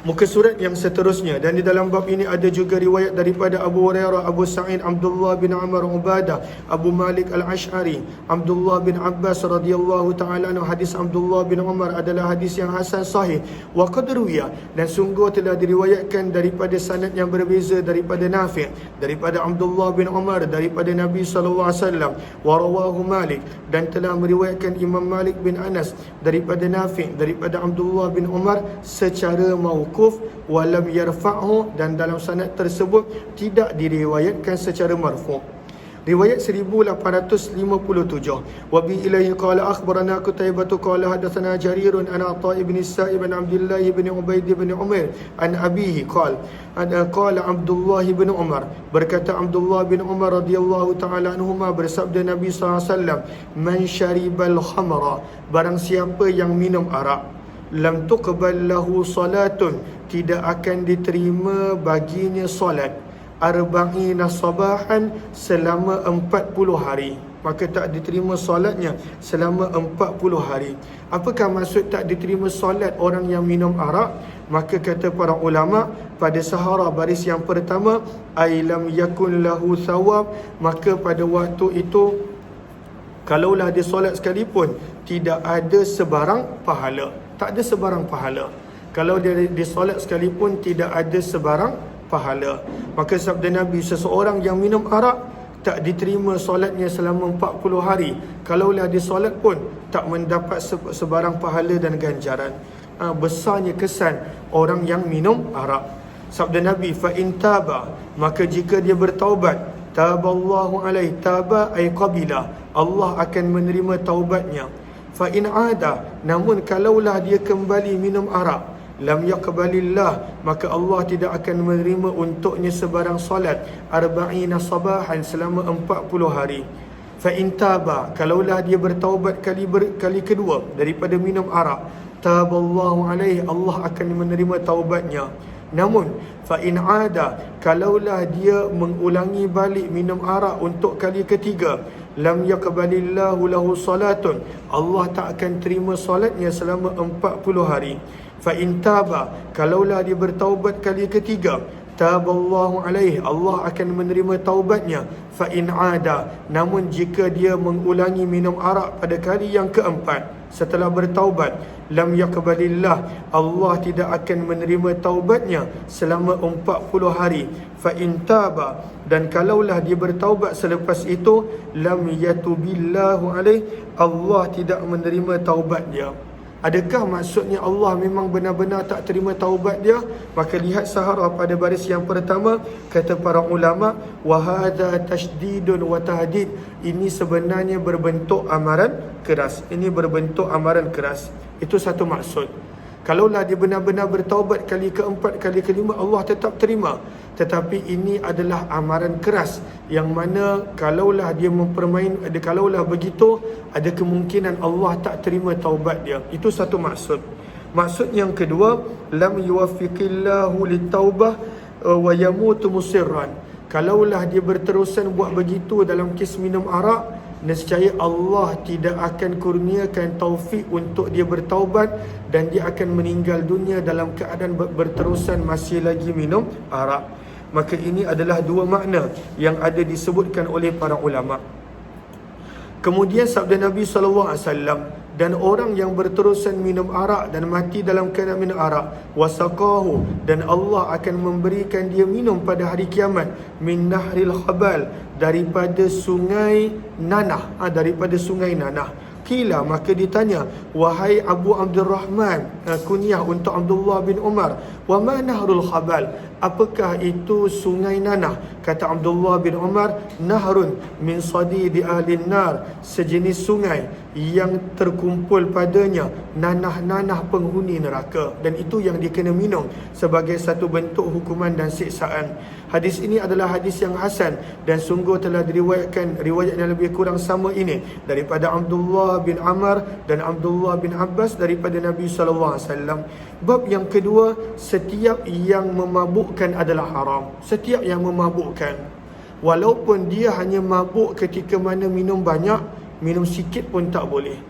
Muka surat yang seterusnya, dan di dalam bab ini ada juga riwayat daripada Abu Hurairah, Abu Sa'id, Abdullah bin Amr Ubadah, Abu Malik Al-Ash'ari, Abdullah bin Abbas radhiyallahu ta'ala anhu. Hadis Abdullah bin Umar adalah hadis yang hasan sahih. Wa qad ruwiya, dan sungguh telah diriwayatkan daripada sanad yang berbeza daripada Nafi', daripada Abdullah bin Umar, daripada Nabi sallallahu alaihi wasallam. Wa rawahu Malik, dan telah meriwayatkan Imam Malik bin Anas daripada Nafi', daripada Abdullah bin Umar secara mauquf, walam yarfa'hu, dan dalam sanad tersebut tidak diriwayatkan secara marfu'. Riwayat 1857, wa bi ilaihi qala akhbarana Qutaibah qala hadatsana Jarirun an Atha ibn Sa'ib an Abdullah ibn Ubaid ibn Umair an abihi qala Abdullah ibn Umar, berkata Abdullah bin Umar radhiyallahu ta'ala anhuma, bersabda Nabi sallallahu alaihi wasallam, man syaribal khamra, barang siapa yang minum arak, lam tuqbal lahu salatun, tidak akan diterima baginya solat, arba'ina sabahan, selama 40 hari. Maka tak diterima solatnya selama 40 hari. Apakah maksud tak diterima solat orang yang minum arak? Maka kata para ulama, pada sahara baris yang pertama, ay lam yakun lahu thawab, maka pada waktu itu kalaulah dia solat sekalipun, tidak ada sebarang pahala. Tak ada sebarang pahala. Kalau dia solat sekalipun, tidak ada sebarang pahala. Maka sabda Nabi, seseorang yang minum arak tak diterima solatnya selama 40 hari. Kalaulah dia solat pun tak mendapat sebarang pahala dan ganjaran. besarnya kesan orang yang minum arak. Sabda Nabi, fa in taba, maka jika dia bertaubat, taballahu alaihi, taba ay qabila, Allah akan menerima taubatnya. Fa in ada, namun kalaulah dia kembali minum arak, lam yaqbalillah, maka Allah tidak akan menerima untuknya sebarang solat arba'ina sabahan, selama 40 hari. Fa in taba, kalaulah dia bertaubat kali kedua daripada minum arak, taballahu alaihi, Allah akan menerima taubatnya. Namun fa in ada, kalaulah dia mengulangi balik minum arak untuk kali ketiga, lam yaqbalillahu lahu salatun, Allah tak akan terima solatnya selama 40 hari. Fa in taba, kalaulah dia bertaubat kali ketiga, taballahu alaihi, Allah akan menerima taubatnya. Fa in ada, namun jika dia mengulangi minum arak pada kali yang keempat setelah bertaubat, lam yaqbalillah, Allah tidak akan menerima taubatnya selama 40 hari. Fa in taba, dan kalaulah dia bertaubat selepas itu, lam yatubillahu alaih, Allah tidak menerima taubat dia. Adakah maksudnya Allah memang benar-benar tak terima taubat dia? Maka lihat Sahara pada baris yang pertama, kata para ulama, wa hadza tasydidun wa tahdid, ini sebenarnya berbentuk amaran keras. Ini berbentuk amaran keras. Itu satu maksud. Kalaulah dia benar-benar bertaubat kali keempat, kali kelima, Allah tetap terima. Tetapi ini adalah amaran keras, yang mana kalaulah dia kalaulah begitu, ada kemungkinan Allah tak terima taubat dia. Itu satu maksud. Maksud yang kedua, lam yuwaffiqillahu litaubah wa yamutu musirran. Kalaulah dia berterusan buat begitu dalam kes minum arak, nescaya Allah tidak akan kurniakan taufik untuk dia bertaubat, dan dia akan meninggal dunia dalam keadaan berterusan masih lagi minum arak. Maka ini adalah dua makna yang ada disebutkan oleh para ulama. Kemudian sabda Nabi SAW, dan orang yang berterusan minum arak dan mati dalam keadaan minum arak, wasaqahu, dan Allah akan memberikan dia minum pada hari kiamat, min nahril khabal, daripada sungai nanah, daripada sungai nanah. Qila, maka ditanya, wahai Abu Abdurrahman, kunyah untuk Abdullah bin Umar, wa ma nahrul khabal, apakah itu sungai nanah? Kata Abdullah bin Umar, nahrun min sadidi ahli nar, sejenis sungai yang terkumpul padanya nanah-nanah penghuni neraka, dan itu yang dikena minum sebagai satu bentuk hukuman dan siksaan. Hadis ini adalah hadis yang hasan, dan sungguh telah diriwayatkan riwayat yang lebih kurang sama ini daripada Abdullah bin Amr dan Abdullah bin Abbas daripada Nabi SAW. Bab yang kedua, setiap yang memabukkan adalah haram. Setiap yang memabukkan, walaupun dia hanya mabuk ketika mana minum banyak, minum sikit pun tak boleh.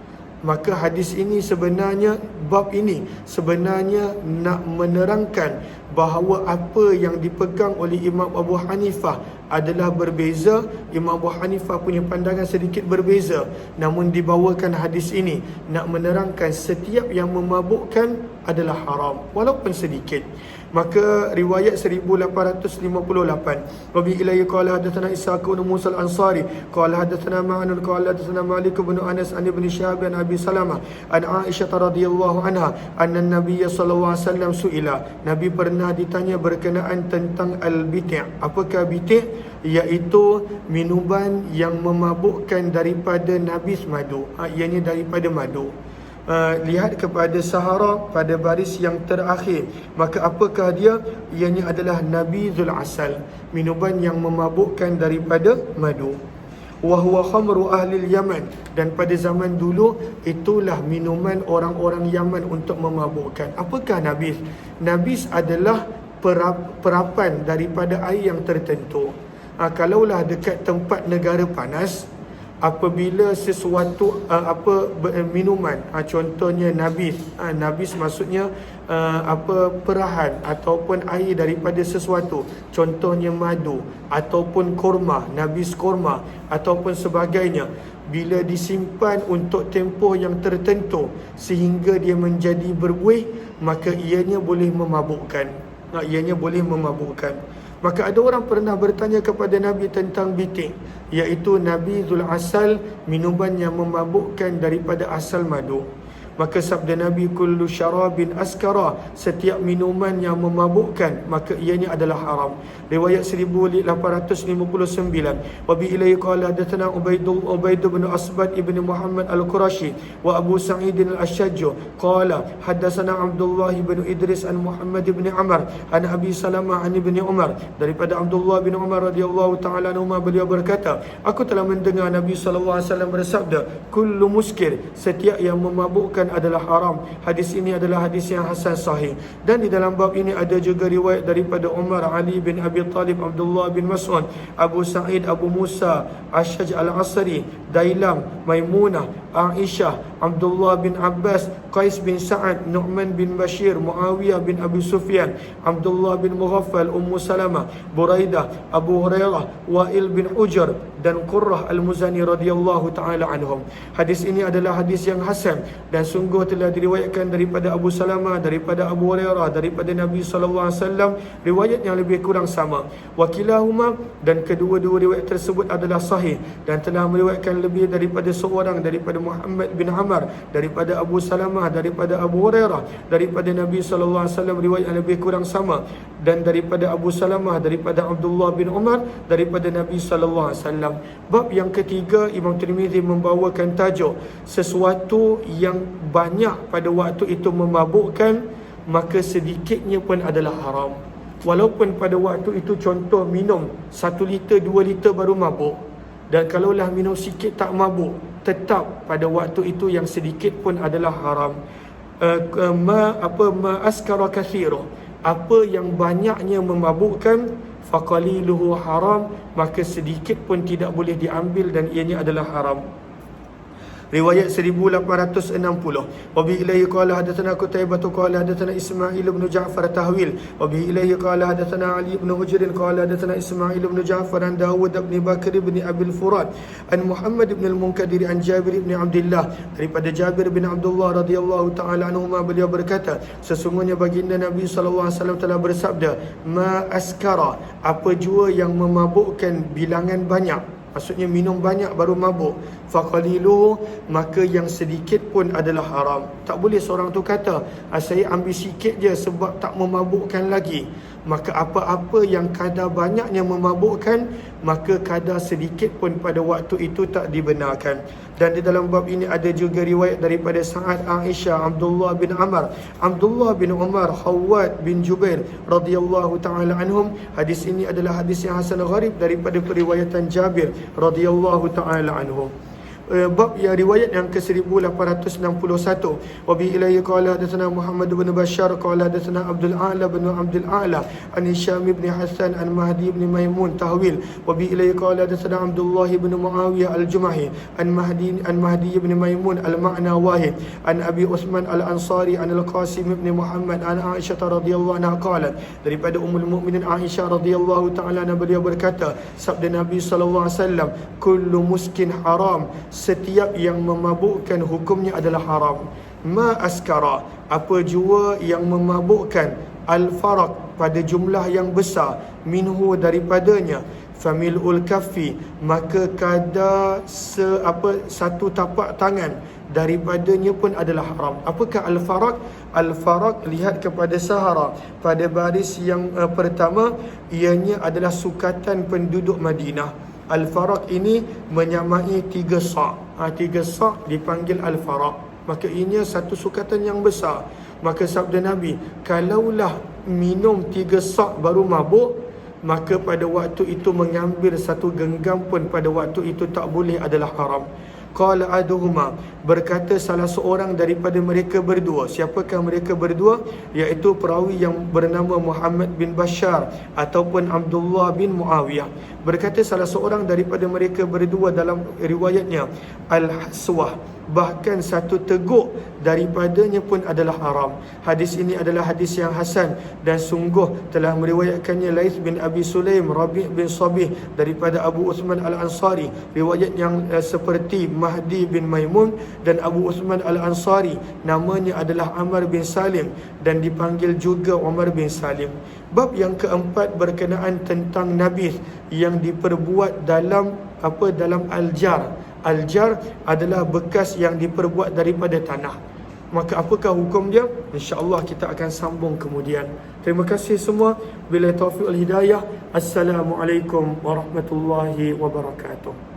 Maka hadis ini sebenarnya, bab ini sebenarnya nak menerangkan bahawa apa yang dipegang oleh Imam Abu Hanifah adalah berbeza. Imam Abu Hanifah punya pandangan sedikit berbeza, namun dibawakan hadis ini nak menerangkan setiap yang memabukkan adalah haram walaupun sedikit. Maka riwayat 1858, Wabi ilayhi qala hadatsana Ishaq bin Musa al-Ansari qala hadatsana Ma'an qala hadatsana Malik bin Anas an ibn Shihab an Abi Salamah an Aisyah radhiyallahu anha anna an-nabiy sallallahu alaihi wasallam suila, Nabi pernah ditanya berkenaan tentang al-biti'. Apakah biti'? Iaitu minuman yang memabukkan daripada nabis madu, ianya daripada madu. Lihat kepada Sahara pada baris yang terakhir, maka apakah dia? Ianya adalah nabizul asal, minuman yang memabukkan daripada madu. Wa huwa khamru ahli Yaman, dan pada zaman dulu itulah minuman orang-orang Yaman untuk memabukkan. Apakah nabis? Nabis adalah perapan daripada air yang tertentu. Kalaulah dekat tempat negara panas, apabila sesuatu minuman, contohnya nabis, nabis maksudnya perahan ataupun air daripada sesuatu, contohnya madu ataupun korma, nabis korma ataupun sebagainya, bila disimpan untuk tempoh yang tertentu sehingga dia menjadi berbuih, maka ianya boleh memabukkan. Maka ada orang pernah bertanya kepada Nabi tentang biti', iaitu nabizul asal, minuman yang memabukkan daripada asal madu. Maka sabda Nabi, kullu syarabin askara, setiap minuman yang memabukkan maka ianya adalah haram. Riwayat 1859. Wa bi ilaihi qala hadatsana Ubaid bin Asbad ibn Muhammad al-Qurashi wa Abu Sa'id al-Ashaj qala hadatsana Abdullah bin Idris an Muhammad bin Amr an Abi Salamah an Ibni Umar. Daripada Abdullah bin Umar radhiyallahu taala anhuma, beliau berkata, aku telah mendengar Nabi sallallahu alaihi wasallam bersabda, kullu muskir, setiap yang memabukkan adalah haram. Hadis ini adalah hadis yang hasan sahih. Dan di dalam bab ini ada juga riwayat daripada Umar, Ali bin Abi Talib, Abdullah bin Mas'ud, Abu Sa'id, Abu Musa Ashaj al-Asri, Dailam, Maimunah, Aisyah, Abdullah bin Abbas, Qais bin Sa'ad, Nu'man bin Bashir, Muawiyah bin Abi Sufyan, Abdullah bin Mughaffal, Ummu Salamah, Buraidah, Abu Hurairah, Wa'il bin Ujr dan Qurrah al-Muzani radhiyallahu ta'ala anhum. Hadis ini adalah hadis yang hasan dan sungguh telah diriwayatkan daripada Abu Salamah, daripada Abu Hurairah, daripada Nabi sallallahu alaihi wasallam, riwayat yang lebih kurang sama. Wakilahuma, dan kedua-dua riwayat tersebut adalah sahih dan telah meriwayatkan lebih daripada seorang, daripada Muhammad bin Amr, daripada Abu Salamah, daripada Abu Hurairah, daripada Nabi sallallahu alaihi wasallam, riwayat yang lebih kurang sama, dan daripada Abu Salamah, daripada Abdullah bin Umar, daripada Nabi sallallahu alaihi wasallam. Bab yang ketiga, Imam Tirmizi membawakan tajuk sesuatu yang banyak pada waktu itu memabukkan maka sedikitnya pun adalah haram. Walaupun pada waktu itu contoh minum 1 liter 2 liter baru mabuk, dan kalaulah minum sikit tak mabuk, tetap pada waktu itu yang sedikit pun adalah haram. Ma askara kathira, apa yang banyaknya memabukkan, faqaliluhu haram, maka sedikit pun tidak boleh diambil dan ianya adalah haram. Riwayat 1860. Wa bi ilaihi qala hadatsana Qutaibah qala hadatsana Ismail bin Ja'far tahwil. Wa bi ilaihi qala hadatsana Ali bin Hujr qala hadatsana Ismail bin Ja'far an Dawud bin Bakr bin Abil Furat an Muhammad bin al-Munkadir an Jabir bin Abdullah, daripada Jabir bin Abdullah radhiyallahu taala anhuma, beliau berkata, sesungguhnya baginda Nabi sallallahu alaihi wasallam telah bersabda, ma askara, apa jua yang memabukkan bilangan banyak, maksudnya minum banyak baru mabuk, faqalilu, maka yang sedikit pun adalah haram. Tak boleh seorang tu kata, saya ambil sikit je sebab tak memabukkan lagi. Maka apa-apa yang kadar banyaknya memabukkan, maka kadar sedikit pun pada waktu itu tak dibenarkan. Dan di dalam bab ini ada juga riwayat daripada Sa'ad, Aisyah, Abdullah bin Amr, Abdullah bin Umar, Khawwat bin Jubair radhiyallahu ta'ala anhum. Hadis ini adalah hadis yang hasan gharib daripada periwayatan Jabir radhiyallahu ta'ala anhum. Bab yang riwayat yang ke-1861. Wa bi ilaihi qala hadatsana Muhammad bin Bashar qala hadatsana Abdul A'la bin Abdul A'la an Hisham bin Hasan an Mahdi bin Maimun tahwil. Wa bi ilaihi qala hadatsana Abdullah bin Muawiyah al-Jumahi an Mahdi bin Maimun al-ma'na wahid an Abi Uthman al-Ansari an al-Qasim bin Muhammad an Aisyah radhiyallahu anha qalat, daripada Ummul Mukminin Aisyah radhiyallahu ta'ala anha, beliau berkata, sabda Nabi sallallahu alaihi wasallam, kullu muskin haram, setiap yang memabukkan hukumnya adalah haram. Ma askara, apa jua yang memabukkan, al-faraq, pada jumlah yang besar, minhu, daripadanya, familul kaffi, maka kadar satu tapak tangan daripadanya pun adalah haram. Apakah al-faraq? Al-faraq, lihat kepada Sahara pada baris yang pertama, ianya adalah sukatan penduduk Madinah. Al-faraq ini menyamai 3 sa'. 3 sa' dipanggil al-faraq. Maka ini satu sukatan yang besar. Maka sabda Nabi, kalaulah minum 3 sa' baru mabuk, maka pada waktu itu mengambil satu genggam pun pada waktu itu tak boleh, adalah haram. Qala aduhuma, berkata salah seorang daripada mereka berdua. Siapakah mereka berdua? Iaitu perawi yang bernama Muhammad bin Bashar ataupun Abdullah bin Muawiyah. Berkata salah seorang daripada mereka berdua dalam riwayatnya, al-haswah, bahkan satu teguk daripadanya pun adalah haram. Hadis ini adalah hadis yang hasan dan sungguh telah meriwayatkannya Laith bin Abi Sulaim, Rabi' bin Sabih daripada Abu Uthman al-Ansari, riwayat yang seperti Mahdi bin Maimun, dan Abu Uthman al-Ansari namanya adalah Amr bin Salim dan dipanggil juga Umar bin Salim. Bab yang keempat berkenaan tentang nabis yang diperbuat dalam dalam al-jar. Al-jar adalah bekas yang diperbuat daripada tanah. maka apakah hukum dia? InsyaAllah kita akan sambung kemudian. Terima kasih semua. Bila taufiq wal hidayah. Assalamualaikum warahmatullahi wabarakatuh.